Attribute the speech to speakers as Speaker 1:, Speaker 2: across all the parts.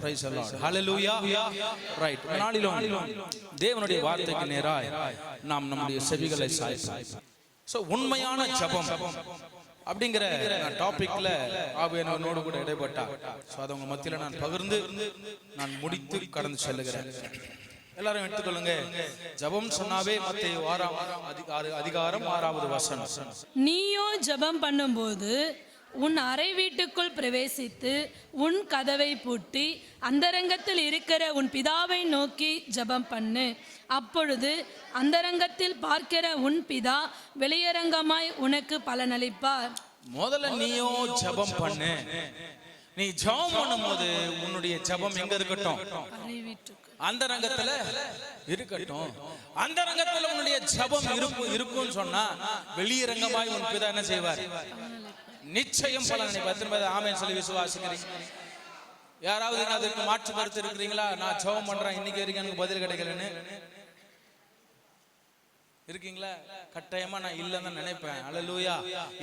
Speaker 1: Praise the Lord, hallelujah. Right, நாளிலும் தேவனுடைய வார்த்தைக்கு நேராய் நாம் நம்முடைய செவிகளை சாய்ப்போம். சோ உண்மையான ஜெபம் அப்படிங்கிற டாபிக்ல ஆவியானவரோடு கூட இடைப்பட்டார். சோ அதை உங்க மத்தியில நான் பகிர்ந்து நான் முடித்து கடந்து செல்லுகிறேன். எல்லாரும் எடுத்துக்கொள்ளுங்க. ஜெபம் சொன்னாவே மத்தேயு 6வது வசனம்.
Speaker 2: நீயோ ஜெபம் பண்ணும்போது உன் அறை வீட்டுக்குள் பிரவேசித்து உன் கதவை பூட்டி அந்தரங்கத்தில் இருக்கிற உன் பிதாவை நோக்கி ஜெபம் பண்ணு. அப்பொழுது அந்தரங்கத்தில் பார்க்கிற உன் பிதா வெளியரங்கமாய் உனக்கு பலனளிப்பார்.
Speaker 1: முதல்ல நீயோ ஜெபம் பண்ணு. நீ ஜெபம் பண்ணும்போது உன்னுடைய ஜெபம் எங்க இருக்கட்டும்?
Speaker 2: அறை வீட்டுக்கு,
Speaker 1: அந்தரங்கத்துல இருக்கட்டும். அந்தரங்கத்துல உன்னுடைய ஜெபம் இருக்கும்னு சொன்னா வெளியரங்கமாய் உன் பிதா என்ன செய்வார்? நிச்சயம் பலனை. ஆமென் சொல்லி விசுவாசிக்கிறீங்க? யாராவது அதற்கு மாற்று கருத்து இருக்கிறீங்களா? நான் ஜெபம் பண்றேன், இன்னைக்கு வரைக்கும் எனக்கு பதில் கிடைக்கலன்னு இருக்கீங்களா? கட்டாயமா நான் இல்லைன்னு நினைப்பேன். அல்லேலூயா.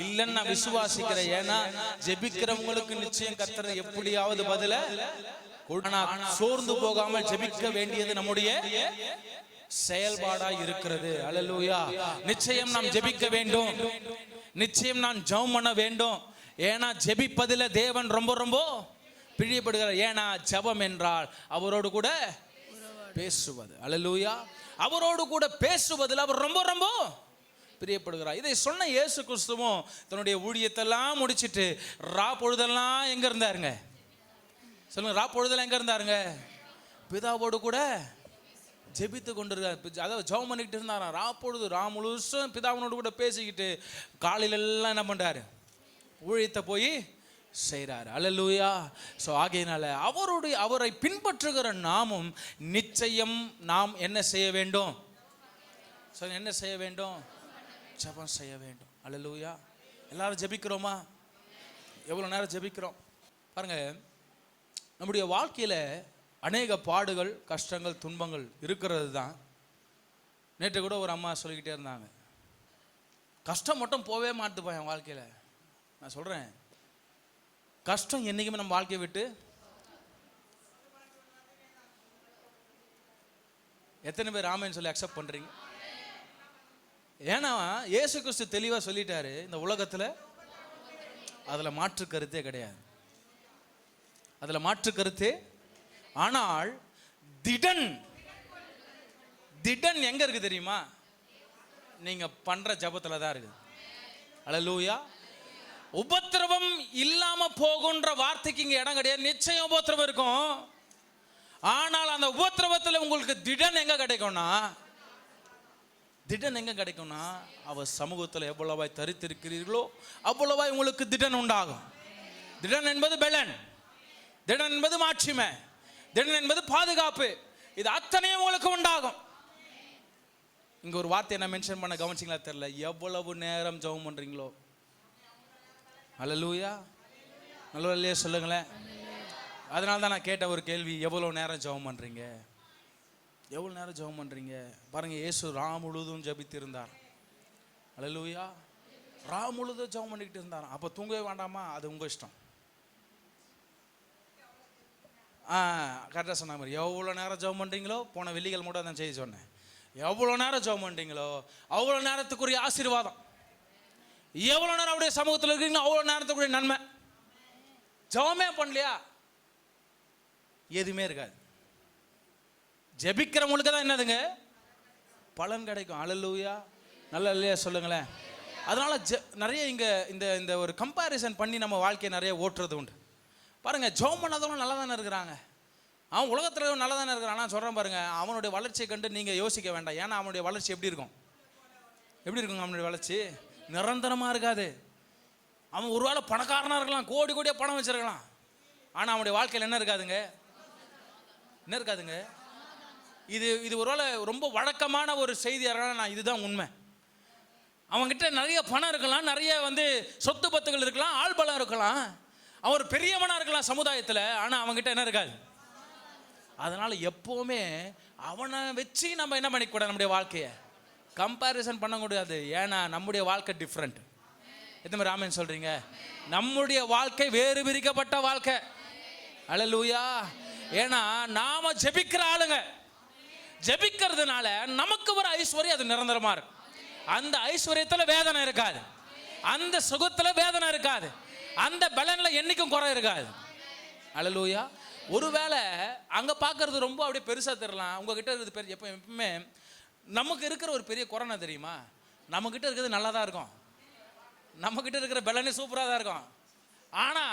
Speaker 1: இல்லைன்னு நான் விசுவாசிக்கிறேன். ஏன்னா ஜெபிக்கிறவங்களுக்கு நிச்சயம் கர்த்தர் எப்படியாவது பதில. சோர்ந்து போகாமல் ஜெபிக்க வேண்டியது நம்முடைய செயல்பாடா இருக்கிறது. அல்லேலூயா. நிச்சயம் நாம் ஜெபிக்க வேண்டும், நிச்சயம் நான் ஜெபம் பண்ண வேண்டும். ஏன்னா ஜெபிப்பதில் தேவன் ரொம்ப ரொம்ப பிரியப்படுகிறார். ஏன்னா ஜெபம் என்றால் அவரோடு கூட பேசுவது. அல்லேலூயா. அவரோடு கூட பேசுவதில் அவர் ரொம்ப ரொம்ப பிரியப்படுகிறார். இதை சொன்ன இயேசு கிறிஸ்துவும் தன்னுடைய ஊழியத்தெல்லாம் முடிச்சிட்டு ரா பொழுதெல்லாம் எங்க இருந்தாருங்க? சொல்லுங்க, ரா பொழுதெல்லாம் எங்க இருந்தாருங்க? பிதாவோடு கூட ஜெபித்து கொண்டிருக்கார். அதாவது ஜெபம் பண்ணிக்கிட்டு இருந்தாராம். ரா பொழுது ரா முழுசும் பிதாவினோடு கூட பேசிக்கிட்டு காலையில எல்லாம் என்ன பண்றாரு? ஊழியத்தை போய் செய்கிறார். அல்லேலூயா. ஸோ ஆகையினால அவரை பின்பற்றுகிற நாமும் நிச்சயம் நாம் என்ன செய்ய வேண்டும்? ஸோ என்ன செய்ய வேண்டும்? ஜெபம் செய்ய வேண்டும். அல்லேலூயா. எல்லாரும் ஜெபிக்கிறோமா? எவ்வளோ நேரம் ஜெபிக்கிறோம் பாருங்க. நம்முடைய வாழ்க்கையில் அநேக பாடுகள், கஷ்டங்கள், துன்பங்கள் இருக்கிறது தான். நேற்று கூட ஒரு அம்மா சொல்லிக்கிட்டே இருந்தாங்க, கஷ்டம் மட்டும் போவே மாட்டுப்பா என் வாழ்க்கையில். நான் சொல்கிறேன், கஷ்டம் என்றைக்குமே நம்ம வாழ்க்கையை விட்டு. எத்தனை பேர் ஆமென் சொல்லி அக்செப்ட் பண்ணுறீங்க? ஏன்னா இயேசு கிறிஸ்து தெளிவாக சொல்லிட்டாரு, இந்த உலகத்தில் அதில் மாற்று கருத்தே கிடையாது. அதில் மாற்று கருத்தே. ஆனால் திடன் எங்க இருக்கு தெரியுமா? நீங்க பண்ற ஜெபத்துல தான் இருக்கு. அல்லேலூயா. உபத்திரவம் இல்லாம போகுன்ற வார்த்தைக்கு இங்க இடம் கிடையாது. நிச்சயம் உபத்திரவம் இருக்கும். ஆனால் அந்த உபத்திரவத்தில் உங்களுக்கு திடன் எங்க கிடைக்கும்னா, அவர் சமூகத்தில் எவ்வளவாய் தரித்திருக்கிறீர்களோ அவ்வளவாய் உங்களுக்கு திடன் உண்டாகும். திடன் என்பது பலன், திடன் என்பது மாட்சிமை, திடன் என்பது பாதுகாப்பு. இது அத்தனையும் உங்களுக்கு உண்டாகும். இங்க ஒரு வார்த்தை என்ன மென்ஷன் பண்ண கவனிச்சிங்களா தெரியல. எவ்வளவு நேரம் ஜெபம் பண்றீங்களோ. அல்லேலூயா. நல்ல சொல்லுங்களேன். அதனால தான் நான் கேட்ட ஒரு கேள்வி, எவ்வளவு நேரம் ஜெபம் பண்றீங்க? எவ்வளவு நேரம் ஜெபம் பண்றீங்க? பாருங்க, இயேசு ரா முழுதும் ஜெபித்து இருந்தார். அல்லேலூயா. ரா முழுதும் ஜெபம் பண்ணிக்கிட்டு இருந்தார். அப்ப தூங்கவே வேண்டாமா? அது உங்க இஷ்டம். கரெக்டாக சொன்ன மாதிரி எவ்வளோ நேரம் ஜெபம் பண்ணுறீங்களோ, போன வெள்ளிகள் மட்டும் தான் செய்ய சொன்னேன், எவ்வளோ நேரம் ஜெபம் பண்ணுறீங்களோ அவ்வளோ நேரத்துக்குரிய ஆசீர்வாதம். எவ்வளோ நேரம் அவருடைய சமூகத்தில் இருக்கிறீங்களோ அவ்வளோ நேரத்துக்குரிய நன்மை. ஜெபமே பண்ணலையா எதுவுமே இருக்காது. ஜெபிக்கிறவங்களுக்கு தான் என்னதுங்க? பலன் கிடைக்கும். அல்லேலூயா. நல்ல இல்லையா சொல்லுங்களேன். அதனால நிறைய இந்த ஒரு கம்பேரிசன் பண்ணி நம்ம வாழ்க்கையை நிறைய ஓட்டுறது உண்டு. பாருங்க, ஜெபம் பண்ணாதவங்க நல்லா தானே இருக்கிறாங்க. அவன் உலகத்தில் நல்லா தானே இருக்கிறான். நான் சொல்கிறேன் பாருங்க, அவனுடைய வளர்ச்சியை கண்டு நீங்கள் யோசிக்க வேண்டாம். ஏன்னா அவனுடைய வளர்ச்சி எப்படி இருக்குங்க? அவனுடைய வளர்ச்சி நிரந்தரமாக இருக்காது. அவன் ஒருவேளை பணக்காரனாக இருக்கலாம், கோடி கோடியாக பணம் வச்சிருக்கலாம். ஆனால் அவனுடைய வாழ்க்கையில் என்ன இருக்காதுங்க? இது ஒருவேளை ரொம்ப வழக்கமான ஒரு செய்தியாக இருக்கலாம். நான் இதுதான் உண்மை. அவங்ககிட்ட நிறைய பணம் இருக்கலாம், நிறைய சொத்து பத்துகள் இருக்கலாம், ஆள் பலம் இருக்கலாம், அவன் ஒரு பெரியவனா இருக்கலாம் சமுதாயத்தில். ஆனால் அவங்ககிட்ட என்ன இருக்காது. அதனால எப்பவுமே அவனை வச்சு நம்ம என்ன பண்ணிக்கூடாது? நம்முடைய வாழ்க்கையை கம்பேரிசன் பண்ணக்கூடாது. ஏன்னா நம்முடைய வாழ்க்கை டிஃப்ரெண்ட். எத்தனை பேர் ஆமென் சொல்றீங்க? நம்முடைய வாழ்க்கை வேறு பிரிக்கப்பட்ட வாழ்க்கை. அல்லேலூயா. ஏன்னா நாம ஜெபிக்கிற ஆளுங்க, ஜெபிக்கிறதுனால நமக்கு வர ஐஸ்வர்யம் அது நிரந்தரமா இருக்கும். அந்த ஐஸ்வர்யத்துல வேதனை இருக்காது, அந்த சுகத்துல வேதனை இருக்காது, அந்த பலன்ல என்னைக்கும் குறை இருக்காது. அல்லேலூயா. ஒருவேளை அங்க பார்க்கறது ரொம்ப அப்படியே பெருசா தெரியலாம், உங்ககிட்ட இருக்கிறது பெரிய. எப்பவுமே நமக்கு இருக்கிற ஒரு பெரிய குறைனா தெரியுமா, நம்ம கிட்ட இருக்கிறது நல்லா தான் இருக்கும், நம்ம கிட்ட இருக்கிற பலனே சூப்பரா தான் இருக்கும். ஆனா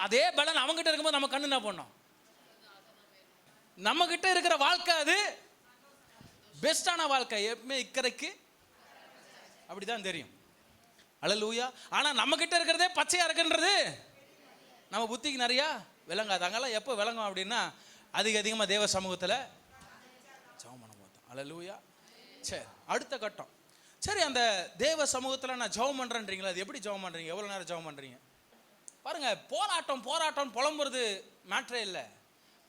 Speaker 1: அதே பலன் அவங்க கிட்ட இருக்கும்போது நம்ம கண்ணு என்ன பண்ணோம், நம்ம கிட்ட இருக்கிற வாழ்க்கை அது பெஸ்டான வாழ்க்கை, எப்பவுமே இக்கரைக்கு அப்படிதான் தெரியும். அல்லேலூயா. ஆனா நம்ம கிட்ட இருக்கிறதே பச்சையா இருக்குன்றது நம்ம புத்திக்கு நிறைய விளங்காது. அங்கெல்லாம் எப்போ விளங்கும் அப்படின்னா அதிகமாக தேவ சமூகத்தில் ஜெபம் பண்ண போதும். அல்லேலூயா. சரி, அடுத்த கட்டம். சரி, அந்த தேவ சமூகத்தில் நான் ஜெபம் பண்ணுறேன்றீங்களா, அது எப்படி ஜெபம் பண்ணுறீங்க, எவ்வளோ நேரம் ஜெபம் பண்ணுறீங்க பாருங்க. போராட்டம் புலம்புறது மேட்ரே இல்லை,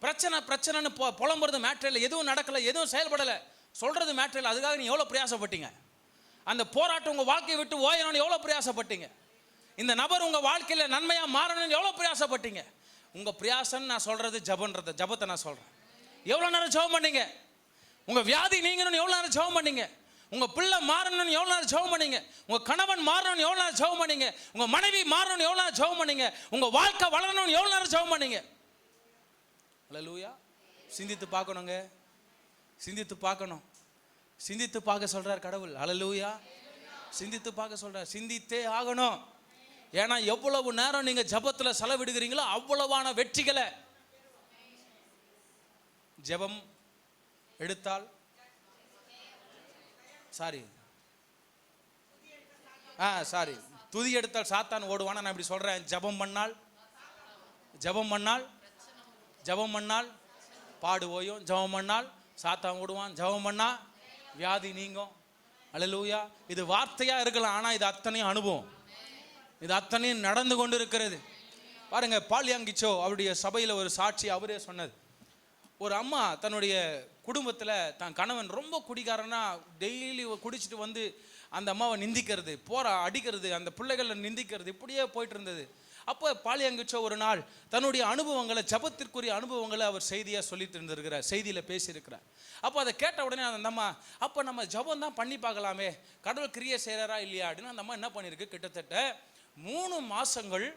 Speaker 1: பிரச்சனைன்னு புலம்புறது மேட்ரே இல்லை, எதுவும் நடக்கலை, எதுவும் செயல்படலை சொல்றது மேட்ரே இல்லை. அதுக்காக நீ எவ்வளோ பிரயாசப்பட்டீங்க, அந்த போராட்டம் உங்கள் வாழ்க்கையை விட்டு ஓயணும்னு எவ்வளோ பிரயாசப்பட்டீங்க, இந்த நபர் உங்கள் வாழ்க்கையில் நன்மையாக மாறணும்னு எவ்வளோ பிரயாசப்பட்டீங்க. உங்கள் பிரயாசம் நான் சொல்கிறது ஜபத்தை நான் சொல்கிறேன். எவ்வளோ நேரம் ஜெபம் பண்ணீங்க, உங்கள் வியாதி நீங்கணும்னு எவ்வளோ நேரம் ஜெபம் பண்ணீங்க, உங்கள் பிள்ளை மாறணும்னு எவ்வளோ நேரம் ஜெபம் பண்ணீங்க, உங்கள் கணவன் மாறணும்னு எவ்வளோ நேரம் ஜெபம் பண்ணீங்க, உங்கள் மனைவி மாறணும்னு எவ்வளோ நேரம் ஜெபம் பண்ணீங்க, உங்கள் வாழ்க்கை வளரணும்னு எவ்வளோ நேரம் ஜெபம் பண்ணீங்க. அல்லேலூயா. சிந்தித்து பார்க்கணுங்க, சிந்தித்து பார்க்கணும், சிந்தித்து பார்க்க சொல்றார் கடவுள். அல்லேலூயா. சிந்தித்து பார்க்க சொல்றார், சிந்தித்தே ஆகணும். ஏன்னா எவ்வளவு நேரம் நீங்க ஜெபத்துல செலவிடுகிறீங்களோ அவ்வளவான வெற்றிகளை. ஜெபம் எடுத்தால் துதி எடுத்தால் சாத்தான் ஓடுவான். நான் இப்படி சொல்றேன், ஜெபம் பண்ணால் பாடு ஓயும், ஜெபம் பண்ணால் சாத்தான் ஓடுவான், ஜெபம் பண்ணா வியாதி நீங்கும். அல்லேலூயா. இது வார்த்தையா இருக்கலாம், ஆனா இது அத்தனையும் அனுபவம், இது அத்தனையும் நடந்து கொண்டு இருக்கிறது. பாருங்க, பால்யாங்கிச்சோ அவருடைய சபையில ஒரு சாட்சி அவரே சொன்னது. ஒரு அம்மா தன்னுடைய குடும்பத்தில் தன் கணவன் ரொம்ப குடிகாரனா டெய்லி குடிச்சிட்டு வந்து அந்த அம்மாவை நிந்திக்கிறது, அடிக்கிறது, அந்த பிள்ளைகளை நிந்திக்கிறது, இப்படியே போயிட்டு இருந்தது. அப்போ பாலியங்கிச்சோ ஒரு நாள் தன்னுடைய அனுபவங்களை, ஜபத்திற்குரிய அனுபவங்களை அவர் செய்தியாக சொல்லிட்டு இருந்திருக்கிறார், செய்தியில் பேசியிருக்கிறார். அப்போ அதை கேட்ட உடனே அந்த அம்மா, அப்போ நம்ம ஜபம் தான் பண்ணி பார்க்கலாமே, கடவுள் கிரியை செய்கிறாரா இல்லையா அப்படின்னு அந்த அம்மா என்ன பண்ணியிருக்கு, கிட்டத்தட்ட 3 மாதங்கள்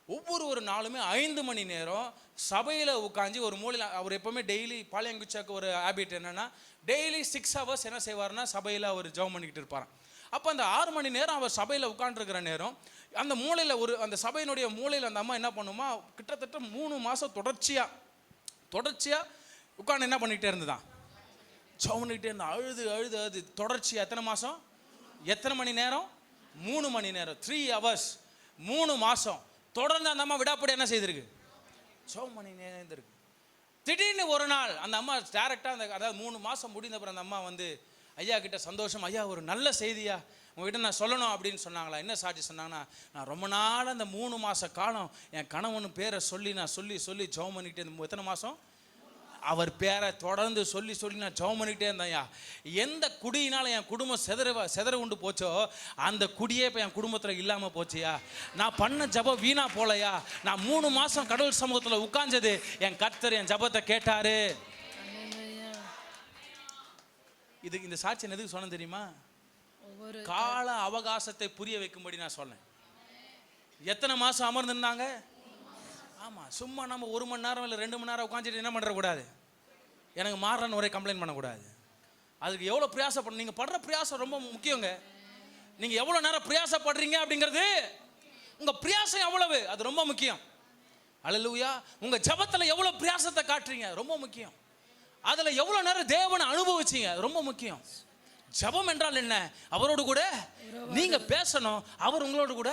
Speaker 1: ஒவ்வொரு நாளுமே 5 மணி நேரம் சபையில் உட்காந்து ஒரு மூலையில். அவர் எப்போவுமே டெய்லி பாலியங்குச்சாக்கு ஒரு ஹேபிட் என்னென்னா, டெய்லி 6 hours என்ன செய்வார்னா சபையில் அவர் ஜெபம் பண்ணிக்கிட்டு இருப்பாராம். அப்போ அந்த 6 மணி நேரம் அவர் சபையில் உட்காந்துருக்கிற நேரம், அந்த மூலையில் அந்த சபையினுடைய மூலையில் அந்த அம்மா என்ன பண்ணுமா, கிட்டத்தட்ட 3 மாதம் தொடர்ச்சியாக உட்காந்து என்ன பண்ணிக்கிட்டே இருந்துதான், ஜெபம் பண்ணிக்கிட்டே இருந்தா. அழுது தொடர்ச்சியாக எத்தனை மாதம், எத்தனை மணி நேரம், 3 மணி நேரம், 3 hours 3 மாதம் தொடர்ந்து அந்த அம்மா விடாப்படி என்ன செய்திருக்கு, ஜெபம் பண்ணி நேர்ந்திருக்கு. திடீர்னு ஒரு நாள் அந்த அம்மா டேரெக்டாக அதாவது 3 மாதம் முடிந்த அப்புறம் அந்த அம்மா வந்து ஐயா கிட்ட சந்தோஷம், ஐயா ஒரு நல்ல செய்தியா உங்ககிட்ட நான் சொல்லணும் அப்படின்னு சொன்னாங்களா. என்ன சாட்சி சொன்னாங்கன்னா, நான் ரொம்ப நாள் அந்த 3 மாத காலம் என் கணவன் பேரை சொல்லி நான் சொல்லி ஜெபம் பண்ணிக்கிட்டே இருந்தேன். எத்தனை மாதம், அவர் பேரை தொடர்ந்து சொல்லி நான் ஜெபம் பண்ணிக்கிட்டே இருந்தேன்யா. எந்த குடியினால் என் குடும்பம் செதற உண்டு போச்சோ அந்த குடியே இப்போ என் குடும்பத்தில் இல்லாமல் போச்சியா. நான் பண்ண ஜெபம் வீணா போலையா. நான் 3 மாதம் கடவுள் சமூகத்தில் உட்கார்ந்தது, என் கர்த்தர் என் ஜெபத்தை கேட்டாரு. இந்த சாட்சி எதுக்கு சொன்னேன் தெரியுமா, கால அவகாசத்தை புரிய வைக்கும்படி நான் சொன்னேன். எத்தனை மாதம் அமர்ந்திருந்தாங்க. ஆமாம், சும்மா நம்ம 1 மணி நேரம் இல்லை 2 மணி நேரம் உட்காந்துட்டு என்ன பண்ணுறக்கூடாது, எனக்கு மாறன்னு ஒரே கம்ப்ளைண்ட் பண்ணக்கூடாது. அதுக்கு எவ்வளோ பிரயாசப்படணும், நீங்கள் படுற பிரயாசம் ரொம்ப முக்கியங்க. நீங்கள் எவ்வளோ நேரம் பிரயாசப்படுறீங்க அப்படிங்கிறது, உங்கள் பிரயாசம் எவ்வளவு அது ரொம்ப முக்கியம். அல்லேலூயா. உங்கள் ஜெபத்தில் எவ்வளோ பிரயாசத்தை காட்டுறீங்க ரொம்ப முக்கியம். அதில் எவ்வளோ நேரம் தேவனை அனுபவிச்சிங்க ரொம்ப முக்கியம். ஜெபம் என்றால் என்ன, அவரோடு கூட நீங்கள் பேசணும், அவர் உங்களோடு கூட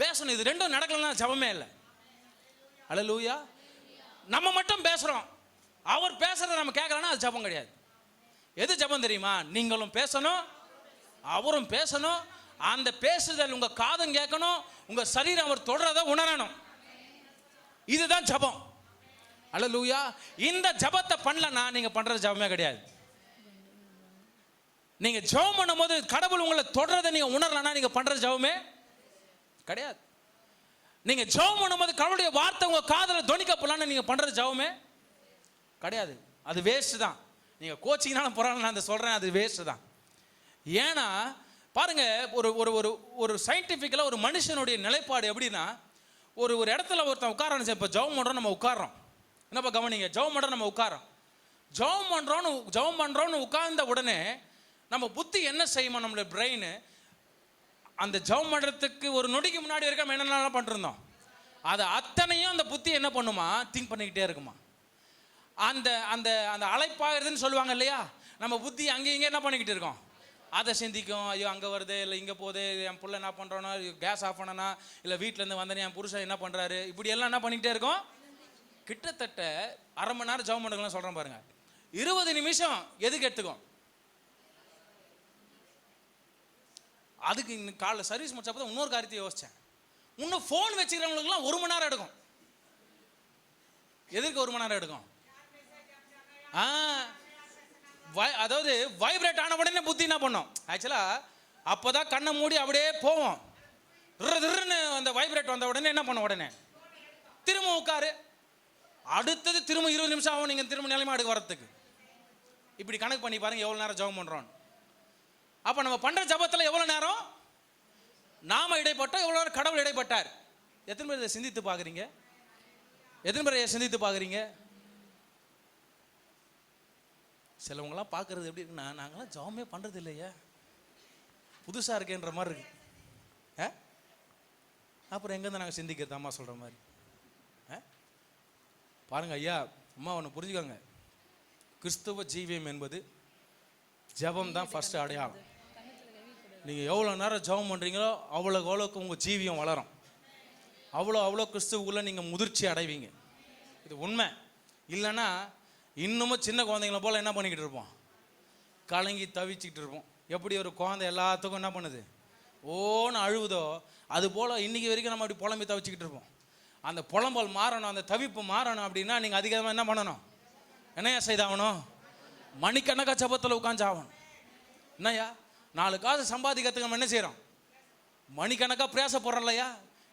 Speaker 1: பேசணும். இது ரெண்டும் நடக்கலன்னா ஜெபமே இல்லை. அல்லேலூயா. நம்ம மட்டும் பேசுறோம், அவர் பேசுறத நம்ம கேட்கலன்னா அது ஜெபம் கிடையாது. எது ஜெபம் தெரியுமா, நீங்களும் பேசணும் அவரும் பேசணும், அந்த பேசுதல் உங்க காதும் கேட்கணும், உங்க சரீரம் அவர் தொடரத உணரணும். இதுதான் ஜெபம். அல்லேலூயா. இந்த ஜெபத்தை பண்ணலன்னா நீங்க பண்றது ஜெபமே கிடையாது. நீங்க ஜெபம் பண்ணும்போது கடவுள் உங்களை தொடரதை நீங்க உணரலன்னா நீங்க பண்றது ஜெபமே கிடையாது. நீங்க ஜெபம் பண்ணும்போது கடவுளுடைய வார்த்தை உங்க காதுல தொனிக்கப்படலான்னு நீங்க பண்றது ஜெபமே கிடையாது. அது வேஸ்ட் தான். நீங்கள் கோச்சிங்னாலும் பரவாயில்ல, நான் சொல்கிறேன், அது வேஸ்ட் தான். ஏன்னா பாருங்க, ஒரு ஒரு ஒரு ஒரு சயின்டிஃபிக்கலாக ஒரு மனுஷனுடைய நிலைப்பாடு எப்படின்னா, ஒரு ஒரு இடத்துல ஒருத்தன் உட்காரணும். இப்போ ஜெபம் பண்ணுறோம், நம்ம உட்காரோம். என்னப்பா கவனிங்க, ஜெபம் பண்ணுறோம், நம்ம உட்காரோம். ஜெபம் பண்ணுறோன்னு உட்கார்ந்த உடனே நம்ம புத்தி என்ன செய்யுமா, நம்மளுடைய பிரெயின் அந்த ஜெபம் பண்ணுறதுக்கு ஒரு நொடிக்கு முன்னாடி வரைக்கும் நம்ம என்னென்னலாம் பண்ணிருந்தோம், அதை அத்தனையும் அந்த புத்தி என்ன பண்ணுமா, திங்க் பண்ணிக்கிட்டே இருக்குமா. அந்த அந்த அந்த அலைப்பாகிறதுன்னு சொல்லுவாங்க இல்லையா, நம்ம புத்தி அங்கே இங்கே என்ன பண்ணிக்கிட்டு இருக்கோம், அதை சிந்திக்கும். ஐயோ அங்கே வருது, இல்லை இங்கே போகுது, என் பிள்ளை என்ன பண்ணுறோன்னா, கேஸ் ஆஃப் பண்ணனா, இல்லை வீட்டிலேருந்து வந்தேனே என் புருஷன் என்ன பண்ணுறாரு, இப்படி எல்லாம் என்ன பண்ணிக்கிட்டே இருக்கோம். கிட்டத்தட்ட அரை மணி நேரம் ஜெபம் பண்ணுங்கலாம் சொல்கிறேன் பாருங்க. 20 நிமிஷம் எதுக்கு எடுத்துக்கும், அதுக்கு காலைல சர்வீஸ் முடிச்சப்போ தான் இன்னொரு காரியத்தை யோசித்தேன். இன்னும் ஃபோன் வச்சுக்கிறவங்களுக்குலாம் 1 மணி நேரம் எடுக்கும். எதுக்கு 1 மணி நேரம் எடுக்கும்? அதாவது வைப்ரேட் ஆன உடனே புத்தி என்ன பண்ணும், ஆக்சுவலாக அப்போ தான் கண்ணை மூடி அப்படியே போவோம். அந்த வைப்ரேட் வந்த உடனே என்ன பண்ணும், உடனே திரும்ப உட்காரு, அடுத்தது திரும்ப 20 நிமிஷம் ஆகும் நீங்கள் திரும்ப நிலைமை அடுக்க வரத்துக்கு. இப்படி கணக்கு பண்ணி பாருங்க எவ்வளோ நேரம் ஜெபம் பண்ணுறோம். அப்போ நம்ம பண்ணுற ஜெபத்தில் எவ்வளோ நேரம் நாம இடைப்பட்டோம், எவ்வளோ நேரம் கடவுள் இடைப்பட்டார். எத்தனை பேர் இதை சிந்தித்து பார்க்குறீங்க? எத்தனை பேர் சிந்தித்து பார்க்குறீங்க? சிலவங்களாம் பார்க்குறது எப்படி இருக்குன்னா, நாங்களாம் ஜெபமே பண்ணுறது இல்லையா, புதுசாக இருக்கேன்ற மாதிரி இருக்கு. அப்புறம் எங்கேருந்து நாங்கள் சிந்திக்கிறது அம்மா சொல்கிற மாதிரி? பாருங்க ஐயா, அம்மா ஒன்று புரிஞ்சுக்கோங்க, கிறிஸ்துவ ஜீவியம் என்பது ஜெபம் தான் ஃபர்ஸ்ட் அடையாளம். நீங்கள் எவ்வளோ நேரம் ஜெபம் பண்ணுறீங்களோ அவ்வளோக்கு உங்கள் ஜீவியம் வளரும், அவ்வளோ கிறிஸ்துவுக்குள்ளே நீங்கள் முதிர்ச்சி அடைவீங்க. இது உண்மை. இல்லைன்னா இன்னமும் சின்ன குழந்தைங்கள போல் என்ன பண்ணிக்கிட்டு இருப்போம், கலங்கி தவிச்சிக்கிட்டு இருப்போம். எப்படி ஒரு குழந்தை எல்லாத்துக்கும் என்ன பண்ணுது, ஓன்னு அழுவுதோ அது போல் இன்றைக்கி வரைக்கும் நம்ம அப்படி புலம்பி தவிச்சிக்கிட்டு இருப்போம். அந்த புலம்பல் மாறணும், அந்த தவிப்பு மாறணும் அப்படின்னா நீங்கள் அதிகமாக என்ன பண்ணணும், என்னையா செய்தாகணும், மணிக்கணக்காக ஜெபத்தில் உட்காந்து ஆகணும். என்னையா 4 காசு சம்பாதிக்கிறதுக்கு நம்ம என்ன செய்கிறோம், மணிக்கணக்காக பிரயாசப்படுறோம் இல்லையா.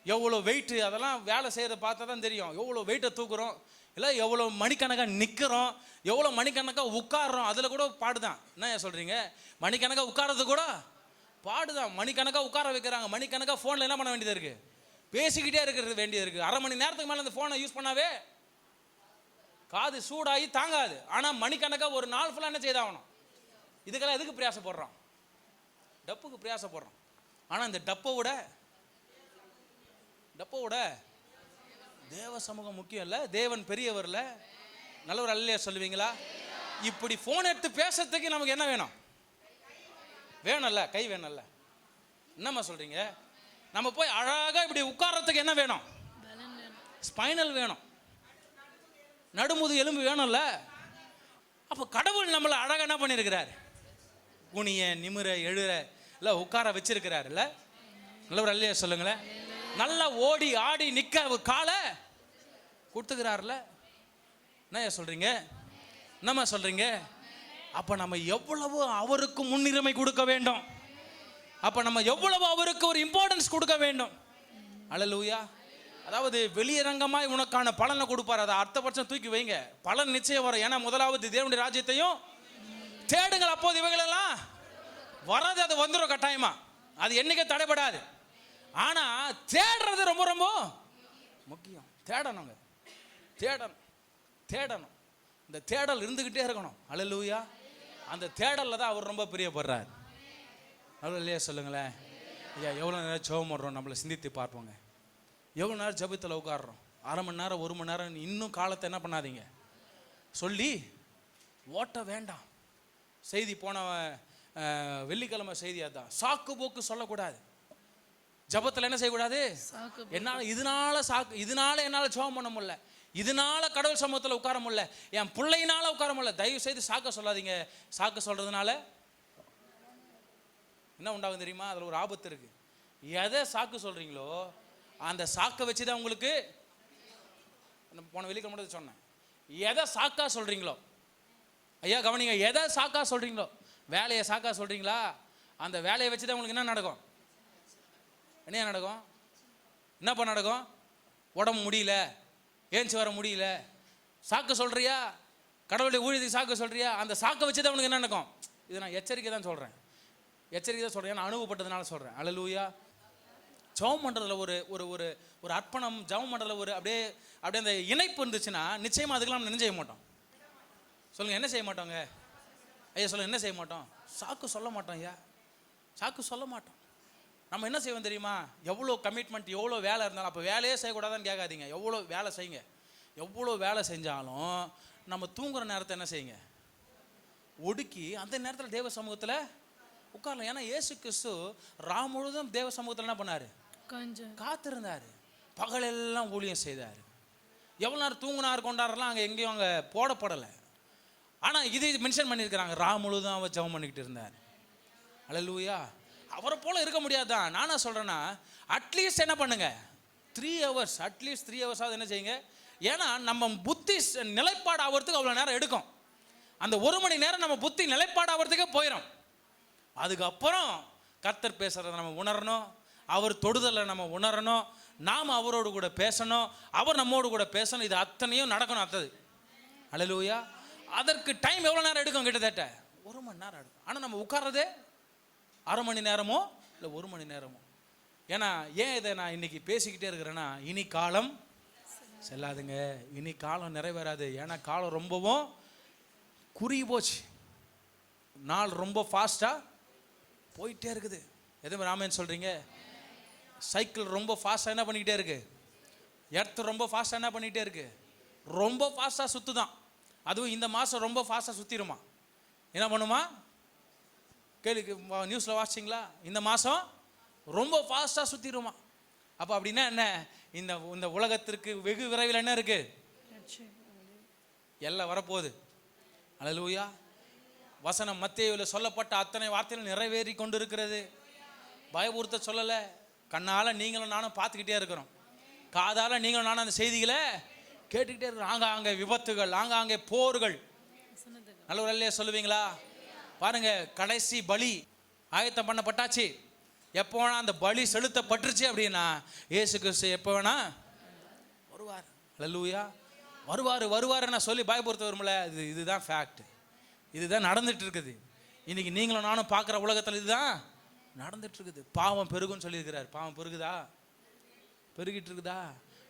Speaker 1: எவ்வளோ வெயிட்டு, அதெல்லாம் வேலை செய்கிறத பார்த்தா தான் தெரியும். எவ்வளோ வெயிட்டை தூக்குறோம், இல்லை எவ்வளோ மணிக்கணக்காக நிற்கிறோம், எவ்வளோ மணிக்கணக்காக உட்காடுறோம். அதில் கூட பாடுதான். என்னையா சொல்கிறீங்க, மணிக்கணக்காக உட்காரது கூட பாடுதான். மணிக்கணக்காக உட்கார வைக்கிறாங்க, மணிக்கணக்காக ஃபோனில் என்ன பண்ண வேண்டியது இருக்குது, பேசிக்கிட்டே இருக்கிறது வேண்டியது இருக்குது. அரை மணி நேரத்துக்கு மேலே அந்த ஃபோனை யூஸ் பண்ணாவே காது சூடாகி தாங்காது. ஆனால் மணிக்கணக்காக ஒரு நாள் ஃபுல்லாக என்ன செய்தாகணும். இதுக்கெல்லாம் எதுக்கு பிரயாசப்படுறோம், டப்புக்கு பிரயாசப்படுறோம். ஆனால் இந்த டப்பை விட தேவ சமூகம் முக்கியம் இல்லை, தேவன் பெரியவர் இல்லை. நல்லவர் அல்லையா சொல்லுவீங்களா? இப்படி ஃபோன் எடுத்து பேசுறதுக்கு நமக்கு என்ன வேணும், வேணும்ல, கை வேணும்ல. என்னம்மா சொல்கிறீங்க? நம்ம போய் அழகாக இப்படி உட்கார்றதுக்கு என்ன வேணும், ஸ்பைனல் வேணும், நடுமுது எலும்பு வேணும்ல. அப்போ கடவுள் நம்மளை அழகாக என்ன பண்ணியிருக்கிறார், குனிய நிமிர எழுற இல்லை உட்கார வச்சிருக்கிறார் இல்லை. நல்லவர் அல்லையா சொல்லுங்களேன். நல்லா ஓடி ஆடி நிற்க ஒரு காலை கொடுத்துக்கிறார்ல. என்ன சொல்கிறீங்க, என்னம்மா சொல்கிறீங்க? அப்போ நம்ம எவ்வளவு அவருக்கு முன்னுரிமை கொடுக்க வேண்டும், அப்போ நம்ம எவ்வளவு அவருக்கு ஒரு இம்பார்ட்டன்ஸ் கொடுக்க வேண்டும். அல்லேலூயா. அதாவது வெளியரங்கமாய் உனக்கான பலனை கொடுப்பார், அதை அர்த்தபட்சம் தூக்கி வைங்க, பலன் நிச்சயம் வரும். ஏன்னா முதலாவது தேவனுடைய ராஜ்யத்தையும் தேடுங்கள், அப்போது இவைகளெல்லாம் வராது, அது வந்துடும் கட்டாயமா, அது என்னைக்கே தடைபடாது. ஆனால் தேடுறது ரொம்ப ரொம்ப முக்கியம். தேடணுங்க, தேடணும். இந்த தேடல் இருந்துக்கிட்டே இருக்கணும். அல்லேலூயா. அந்த தேடலில் தான் அவர் ரொம்ப பிரியப்படுறார். அல்லேலூயா சொல்லுங்களேன். ஐயா எவ்வளோ நேரம் ஜெபம் பண்ணுறோம், நம்மளை சிந்தித்து பார்ப்போங்க. எவ்வளோ நேரம் ஜெபத்தில் உட்காடுறோம், அரை மணி நேரம் 1 மணி நேரம். இன்னும் காலத்தை என்ன பண்ணாதீங்க, சொல்லி ஓட்ட வேண்டாம். செய்தி போன வெள்ளிக்கிழமை செய்தி அதான், சாக்கு போக்கு சொல்லக்கூடாது. ஜபத்தில் என்ன செய்யக்கூடாது, என்னால் இதனால என்னால் ஜெபம் பண்ண முடியல, இதனால கடவுள் சமூகத்தில் உட்கார முடியல, என் பிள்ளையினால உட்கார முடியல. தயவு செய்து சாக்க சொல்லாதீங்க. சாக்க சொல்றதுனால என்ன உண்டாகும் தெரியுமா, அதில் ஒரு ஆபத்து இருக்கு. எதை சாக்கு சொல்றீங்களோ அந்த சாக்கை வச்சு தான் உங்களுக்கு, போன வெள்ளிக்கிழமை மட்டும் சொன்னேன், எதை சாக்கா சொல்றீங்களோ, ஐயா கவனிங்க, எதை சாக்கா சொல்றீங்களோ, வேலையை சாக்கா சொல்றீங்களா, அந்த வேலையை வச்சு தான் உங்களுக்கு என்ன நடக்கும், என்ன நடக்கும், என்னப்பா நடக்கும், உடம்பு முடியல, ஏஞ்சி வர முடியல, சாக்கு சொல்றியா, கடவுளுடைய ஊழியத்துக்கு சாக்கு சொல்றியா, அந்த சாக்கை வச்சு தான் அவனுக்கு என்ன நடக்கும்? இது நான் எச்சரிக்கை தான் சொல்கிறேன், எச்சரிக்கை தான் சொல்கிறேன், நான் அனுபவப்பட்டதுனால சொல்கிறேன். அல்லேலூயா. ஜெபம் பண்ணுறதுல ஒரு ஒரு ஒரு ஒரு அர்ப்பணம், ஜெபம் பண்ணுறதுல ஒரு அப்படியே அப்படியே அந்த இணைப்பு இருந்துச்சுன்னா நிச்சயமாக அதுக்கெல்லாம் நம்ம என்ன செய்ய மாட்டோம்? சொல்லுங்கள், என்ன செய்ய மாட்டோங்க ஐயா? சொல்லுங்கள், என்ன செய்ய மாட்டோம்? சாக்கு சொல்ல மாட்டோம் ஐயா, சாக்கு சொல்ல மாட்டோம். நம்ம என்ன செய்வோம் தெரியுமா? எவ்வளோ கமிட்மெண்ட், எவ்வளோ வேலை இருந்தாலும், அப்போ வேலையே செய்யக்கூடாதான்னு கேட்காதீங்க. எவ்வளோ வேலை செய்யுங்க, எவ்வளோ வேலை செஞ்சாலும் நம்ம தூங்குற நேரத்தை என்ன செய்யுங்க? ஒடுக்கி அந்த நேரத்தில் தேவ சமூகத்தில் உட்காரலாம். ஏன்னா இயேசு கிறிஸ்து முழுதும் தேவ சமூகத்தில் என்ன பண்ணார்? காத்திருந்தார். பகலெல்லாம் ஊழியம் செய்தார். எவ்வளோ நேரம் தூங்குனார் கொண்டாடுறலாம் அங்கே எங்கேயும் அங்கே போடப்படலை. ஆனால் இது மென்ஷன் பண்ணியிருக்கிறாங்க, முழுதும் அவர் ஜெபம் பண்ணிக்கிட்டு இருந்தார். அல்லேலூயா. அவரை போல இருக்க முடியாதான். நானா சொல்கிறேன்னா அட்லீஸ்ட் என்ன பண்ணுங்க, 3 hours, அட்லீஸ்ட் 3 hours என்ன செய்யுங்க. ஏன்னா நம்ம புத்தி நிலைப்பாடு ஆகிறதுக்கு அவ்வளோ நேரம் எடுக்கும். அந்த 1 மணி நேரம் நம்ம புத்தி நிலைப்பாடு ஆகிறதுக்கே போயிடும். அதுக்கப்புறம் கர்த்தர் பேசுகிறத நம்ம உணரணும், அவர் தொடுதலை நம்ம உணரணும், நாம் அவரோடு கூட பேசணும், அவர் நம்மோடு கூட பேசணும். இது அத்தனையும் நடக்கணும். அல்லேலூயா. அதற்கு டைம் எவ்வளோ நேரம் எடுக்கும்? கிட்டத்தட்ட 1 மணி நேரம் எடுக்கும். ஆனால் நம்ம உட்கார்றதே அரை மணி நேரமோ இல்லை 1 மணி நேரமோ. ஏன்னா ஏன் இதை நான் இன்னைக்கு பேசிக்கிட்டே இருக்கிறேன்னா, இனி காலம் செல்லாதுங்க, இனி காலம் நிறைவேறாது. ஏன்னா காலம் ரொம்பவும் குறுகி போச்சு, நாள் ரொம்ப ஃபாஸ்ட்டாக போயிட்டே இருக்குது. எதுவும் ராமன் சொல்கிறீங்க? சைக்கிள் ரொம்ப ஃபாஸ்ட்டாக என்ன பண்ணிக்கிட்டே இருக்கு, எர்த்து ரொம்ப ஃபாஸ்ட்டாக என்ன பண்ணிக்கிட்டே இருக்கு, ரொம்ப ஃபாஸ்ட்டாக சுற்றுதான். அதுவும் இந்த மாதம் ரொம்ப ஃபாஸ்ட்டாக சுற்றிடுமா, என்ன பண்ணுமா? கேள்வி நியூஸில் வாசிச்சிங்களா? இந்த மாதம் ரொம்ப ஃபாஸ்ட்டாக சுற்றிடுமா. அப்போ அப்படின்னா என்ன? இந்த உலகத்திற்கு வெகு விரைவில் என்ன இருக்குது? எல்லாம் வரப்போகுது. அல்லேலூயா. வசனம் மத்தேயுவில் சொல்லப்பட்ட அத்தனை வார்த்தைகள் நிறைவேறி கொண்டு இருக்கிறது. பயபுறுத்த சொல்லலை. கண்ணால் நீங்களும் நானும் பார்த்துக்கிட்டே இருக்கிறோம், காதால் நீங்களும் நானும் அந்த செய்திகளை கேட்டுக்கிட்டே இருக்கிறோம். ஆங்காங்கே விபத்துகள், ஆங்காங்கே போர்கள். நல்ல ஒரு இல்லையா சொல்லுவீங்களா? பாருங்க, கடைசி பலி ஆயத்தம் பண்ணப்பட்டாச்சு. எப்போ வேணா அந்த பலி செலுத்தப்பட்டுருச்சு அப்படின்னா இயேசு கிறிஸ்து எப்போ வேணா வருவார். அல்லேலூயா. வருவார் நான் சொல்லி பயப்படுத்த வரும்ல, இதுதான் ஃபேக்ட், இதுதான் நடந்துட்டு இருக்குது. இன்னைக்கு நீங்களும் நானும் பார்க்குற உலகத்தில் இதுதான் நடந்துட்டு இருக்குது. பாவம் பெருகுன்னு சொல்லியிருக்கிறார். பாவம் பெருகுதா? பெருகிட்டு இருக்குதா?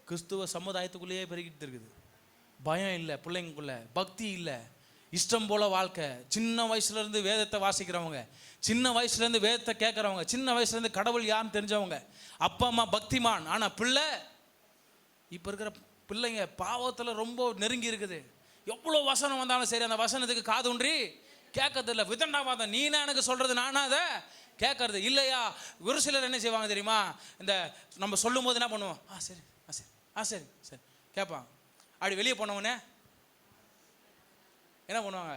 Speaker 1: கிறிஸ்துவ சமுதாயத்துக்குள்ளேயே பெருகிட்டு இருக்குது. பயம் இல்லை பிள்ளைங்களுக்குள்ள, பக்தி இல்லை, இஷ்டம் போல வாழ்க்கை. சின்ன வயசுலேருந்து வேதத்தை வாசிக்கிறவங்க, சின்ன வயசுலேருந்து வேதத்தை கேட்குறவங்க, சின்ன வயசுலேருந்து கடவுள் யாருன்னு தெரிஞ்சவங்க, அப்பா அம்மா பக்திமான். ஆனால் பிள்ளை, இப்போ இருக்கிற பிள்ளைங்க பாவத்தில் ரொம்ப நெருங்கி இருக்குது. எவ்வளோ வசனம் வந்தாலும் சரி அந்த வசனத்துக்கு காதுன்றி கேட்கறதில்ல. விதண்டாவாதம், நீனா எனக்கு சொல்கிறது நானா அதை கேட்கறது இல்லையா? ஒரு சிலர் என்ன செய்வாங்க தெரியுமா? இந்த நம்ம சொல்லும் போது என்ன பண்ணுவோம், சரி சரி சரி கேட்பான். அப்படி வெளியே போனவனே என்ன பண்ணுவாங்க?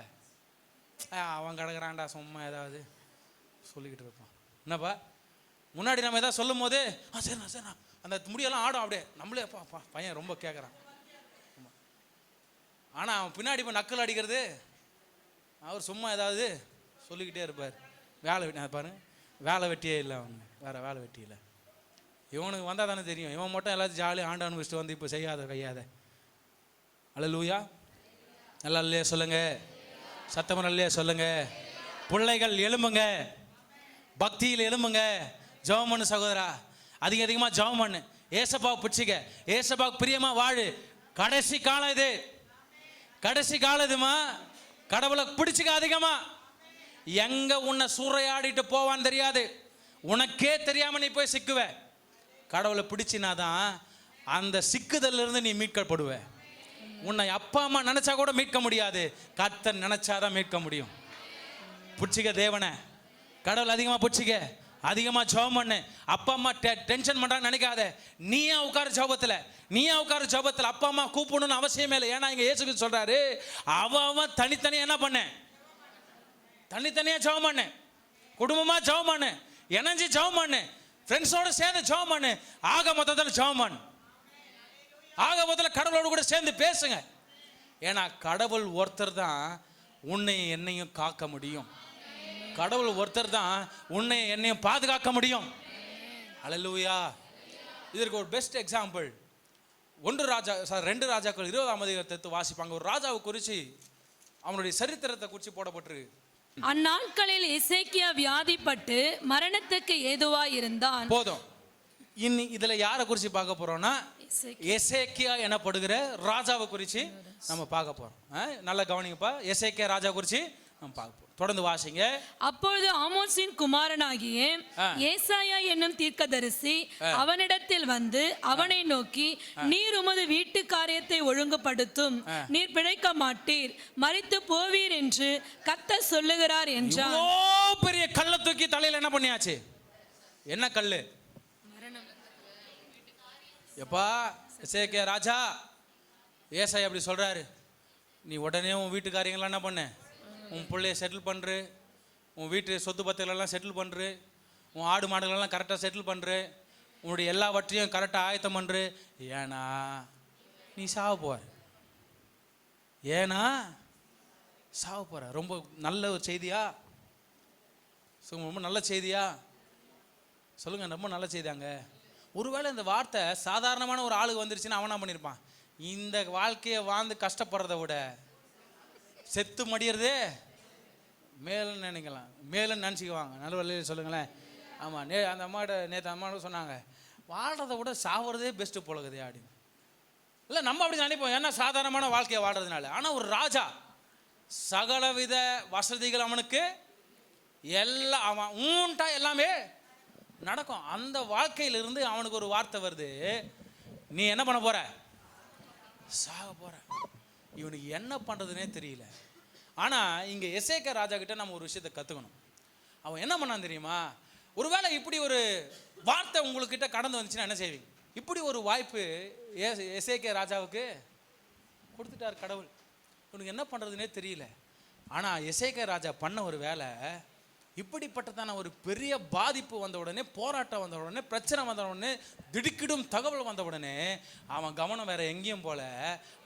Speaker 1: அவன் கிடக்குறான்டா சும்மா ஏதாவது சொல்லிக்கிட்டு இருப்பான். என்னப்பா முன்னாடி நம்ம எதாவது சொல்லும் போது சரிண்ணா அந்த முடியெல்லாம் ஆடும். அப்படியே நம்மளே பையன் ரொம்ப கேட்குறான். ஆனால் அவன் பின்னாடி இப்போ நக்கல் அடிக்கிறது, அவர் சும்மா ஏதாவது சொல்லிக்கிட்டே இருப்பார். வேலை வெட்டி பாருங்க, வேலை வெட்டியே இல்லை, அவங்க வேறு வேலை வெட்டி இல்லை. இவனுக்கு வந்தால் தானே தெரியும், இவன் மட்டும் எல்லாத்தையும் ஜாலியாக ஆண்டு அனுபவிச்சுட்டு வந்து இப்போ செய்யாத கையாத. அல்லேலூயா. நல்லா இல்லையா சொல்லுங்க, சத்தமாக இல்லையா சொல்லுங்க. பிள்ளைகள் எழும்புங்க, பக்தியில் எழும்புங்க, ஜெபம் பண்ணு சகோதரா, அதிகமாக ஜெபம் பண்ணு. ஏசப்பாவுக்கு பிடிச்சிக்க, ஏசப்பாவுக்கு பிரியமாக வாழு. கடைசி காலம் இது, கடைசி காலம் இதுமா. கடவுளை பிடிச்சிக்க அதிகமா. எங்க உன்னை சூறையாடிட்டு போவான்னு தெரியாது, உனக்கே தெரியாம நீ போய் சிக்குவ. கடவுளை பிடிச்சினாதான் அந்த சிக்குதல்ல இருந்து நீ மீட்கப்படுவ. உன்னை அப்பா அம்மா நினைச்சா கூட மீட்க முடியாது, கர்த்தர் நினைச்சாதான் மீட்க முடியும். பிடிச்சிக்க தேவனை, கடவுள் அதிகமாக பிடிச்சிக்க, அதிகமாக ஜெபம் பண்ணு. அப்பா அம்மா டென்ஷன் பண்ணுறான்னு நினைக்காத. நீயா உட்கார ஜெபத்தில், நீயா உட்கார ஜெபத்தில். அப்பா அம்மா கூப்பிடணும்னு அவசியமே இல்லை. ஏன்னா இங்கே இயேசு சொல்கிறாரு, அவன் தனித்தனியாக என்ன பண்ண, தனித்தனியாக ஜெபம் பண்ணு, குடும்பமாக ஜெபம் பண்ணு, இணைஞ்சு ஜெபம் பண்ணு, ஃப்ரெண்ட்ஸோடு சேர்ந்து ஜெபம் பண்ணு. ஆக மொத்தத்தில் ஜெபம் பண்ணு, ஆக மொத்தத்தில் கடவுளோடு கூட சேர்ந்து பேசுங்க. ஏன்னா கடவுள் ஒருத்தர் தான் உன்னை என்னையும் காக்க முடியும். கடவுள் ஒருத்தர் தான் உன்னை என்னையும் பாதுகாக்க முடியும். அல்லேலூயா. இதற்கு ஒரு பெஸ்ட் எக்ஸாம்பிள் 2 ராஜாக்கள் 20ஆம் அதிகாரத்தை வாசிப்பாங்க. ஒரு ராஜாவை குறித்து அவனுடைய சரித்திரத்தை குறித்து போடப்பட்டிருக்கு.
Speaker 2: அந்நாட்களில் எசேக்கியா வியாதிப்பட்டு மரணத்துக்கு ஏதுவாய் இருந்தான்.
Speaker 1: போதும். இன்னி இதுல யாரை குறித்து பார்க்க போறோம்னா எசேக்கியா எனப்படுகிற ராஜாவை குறித்து நம்ம பார்க்க போறோம். நல்லா கவனிங்கப்பா. எசேக்கியா ராஜா குறித்து நம்ம பார்க்க போறோம். தொடர்ந்து வாசிங்க.
Speaker 2: அப்பொழுது ஆமோஸின் குமாரனாகிய ஏசாயா என்னும் தீர்க்கதரிசி அவனிடத்தில் வந்து அவனை நோக்கி, நீர் உமது வீட்டு காரியத்தை ஒழுங்குபடுத்தும், நீர் பிழைக்க மாட்டீர், மரித்து போவீர் என்று கர்த்தர் சொல்லுகிறார் என்றார்.
Speaker 1: பெரிய கல்லை தூக்கி தலையில என்ன பண்ணியாச்சு? என்ன கல்லு? எப்பா எசேக்கியா ராஜா, ஏசாயா அப்படி சொல்றாரு, நீ உடனே உன் வீட்டு காரியங்கள்லாம் என்ன பண்ண, உன் பிள்ளைய செட்டில் பண்ணுறு, உன் வீட்டு சொத்து பத்துகளெல்லாம் செட்டில் பண்ணுறு, உன் ஆடு மாடுகளெல்லாம் கரெக்டாக செட்டில் பண்ணுறு, உன்னுடைய எல்லாவற்றையும் கரெக்டாக ஆயத்தம் பண்ணுறு. ஏன்னா நீ சாவ போற. ஏன்னா சாவ போற. ரொம்ப நல்ல ஒரு செய்தியா? ரொம்ப நல்ல செய்தியா சொல்லுங்க. ரொம்ப நல்ல செய்தியாங்க. ஒருவேளை இந்த வார்த்தை சாதாரணமான ஒரு ஆளுக்கு வந்துருச்சுன்னா அவன் என்ன பண்ணியிருப்பான்? இந்த வாழ்க்கையை வாழ்ந்து கஷ்டப்படுறத விட செத்து மடியறதே மேலும் நினைக்கலாம், மேலும் நினச்சிக்குவாங்க. நல்ல வழியில் சொல்லுங்களேன். ஆமாம், அந்த அம்மாட்ட நேற்று அம்மாவோட சொன்னாங்க, வாழ்கிறத விட சாவறதே பெஸ்ட்டு போலகுதே அப்படின்னு. இல்லை நம்ம அப்படி நினைப்போம், ஏன்னா சாதாரணமான வாழ்க்கையை வாழ்றதுனால. ஆனால் ஒரு ராஜா சகலவித வசதிகள் அவனுக்கு எல்லாம், அவன் ஊன்ட்டா எல்லாமே நடக்கும். அந்த வாழ்க்கையிலிருந்து அவனுக்கு ஒரு வார்த்தை வருது, நீ என்ன பண்ண போற? சாக போற. இவனுக்கு என்ன பண்றதுனே தெரியல. ஆனா இங்க எசேக்கியா ராஜா கிட்ட நம்ம ஒரு விஷயத்தை கத்துக்கணும். அவன் என்ன பண்ணான் தெரியுமா? ஒருவேளை இப்படி ஒரு வார்த்தை உங்ககிட்ட கடந்து வந்துச்சுன்னா என்ன செய்வீங்க? இப்படி ஒரு வாய்ப்பு எசேக்கியா ராஜாவுக்கு கொடுத்துட்டார் கடவுள். இவனுக்கு என்ன பண்றதுனே தெரியல. ஆனா எசேக்கியா ராஜா பண்ண ஒரு வேலை, இப்படிப்பட்டதான ஒரு பெரிய பாதிப்பு வந்த உடனே, போராட்டம் வந்த உடனே, பிரச்சனை வந்த உடனே, திடுக்கிடும் தகவல் வந்த உடனே அவன் கவனம் வேற எங்கேயும் போல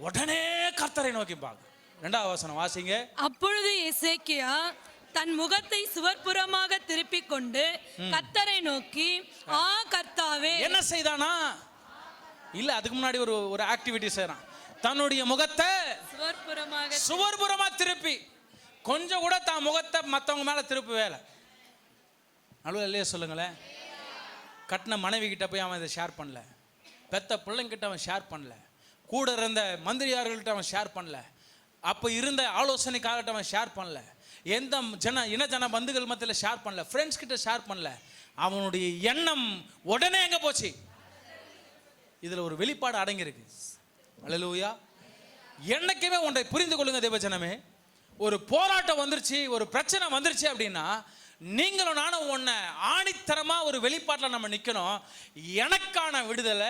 Speaker 1: உடனே கர்த்தரை நோக்கி பார்க்க. 2வது வசனம் வாசிங்க.
Speaker 2: அப்பொழுது எசேக்கியா தன் முகத்தை சுவர்புறமாக திருப்பிக் கொண்டு கர்த்தரை நோக்கி, ஆ கர்த்தாவே.
Speaker 1: என்ன செய்தானா? இல்ல, அதுக்கு முன்னாடி ஒரு ஆக்டிவிட்டி செய்யறான். தன்னுடைய முகத்தை சுவர்புறமா திருப்பி, கொஞ்சம் கூட தான் முகத்தை மற்றவங்க மேலே திருப்பு வேலை. நடுவில் இல்லையே சொல்லுங்களேன். கட்டின மனைவி கிட்ட போய் அவன் இதை ஷேர் பண்ணல, பெத்த பிள்ளைங்கிட்ட அவன் ஷேர் பண்ணல, கூட இருந்த மந்திரியார்கள்ட்ட அவன் ஷேர் பண்ணல, அப்போ இருந்த ஆலோசனைக்காரர்கிட்ட அவன் ஷேர் பண்ணல, எந்த இனஜன பந்துகள் மத்தியில் ஷேர் பண்ணல, ஃப்ரெண்ட்ஸ் கிட்ட ஷேர் பண்ணல. அவனுடைய எண்ணம் உடனே எங்கே போச்சு? இதில் ஒரு வெளிப்பாடு அடங்கியிருக்கு. அல்லேலூயா. என்னைக்குமே ஒன்றை புரிந்து கொள்ளுங்க தேவஜனமே, ஒரு போராட்டம் வந்துருச்சு, ஒரு பிரச்சனை வந்துருச்சு அப்படின்னா நீங்களும் நானும் ஒன்றை ஆணித்தரமாக ஒரு வெளிப்பாட்டில் நம்ம நிற்கணும். எனக்கான விடுதலை,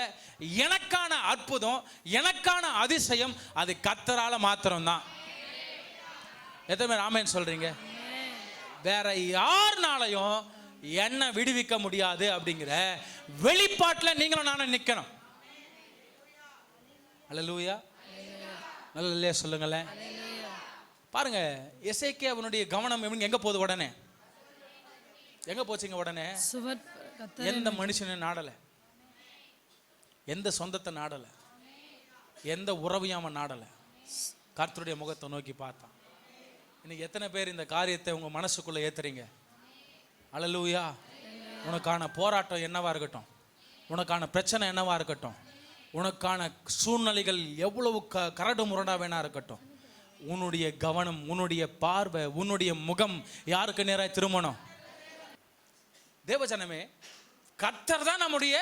Speaker 1: எனக்கான அற்புதம், எனக்கான அதிசயம் அது கர்த்தரால மாத்திரம்தான். எத்தனை பேர் ஆமென் சொல்றீங்க? வேற யாருனாலையும் என்ன விடுவிக்க முடியாது அப்படிங்கிற வெளிப்பாட்டில் நீங்களும் நானும் நிற்கணும். அல்லேலூயா. நல்ல சொல்லுங்களேன். பாருங்க, எசேக்கியா அவனுடைய கவனம் எங்க போகுது? உடனே எங்க போச்சுங்க? உடனே எந்த மனுஷனும் நாடல, எந்த சொந்தத்தை நாடல, எந்த உறவையும் அவன் நாடல, கர்த்தருடைய முகத்தை நோக்கி பார்த்தான். இன்னைக்கு எத்தனை பேர் இந்த காரியத்தை உங்க மனசுக்குள்ள ஏத்துறீங்க? அல்லேலூயா. உனக்கான போராட்டம் என்னவா இருக்கட்டும், உனக்கான பிரச்சனை என்னவா இருக்கட்டும், உனக்கான சூழ்நிலைகள் எவ்வளவு கரடு முரடா வேணா இருக்கட்டும், உன்னுடைய கவனம், உன்னுடைய பார்வை, உன்னுடைய முகம் யாருக்கு நேராக திரும்பணும்? தேவஜனமே, கர்த்தர் தான் நம்முடைய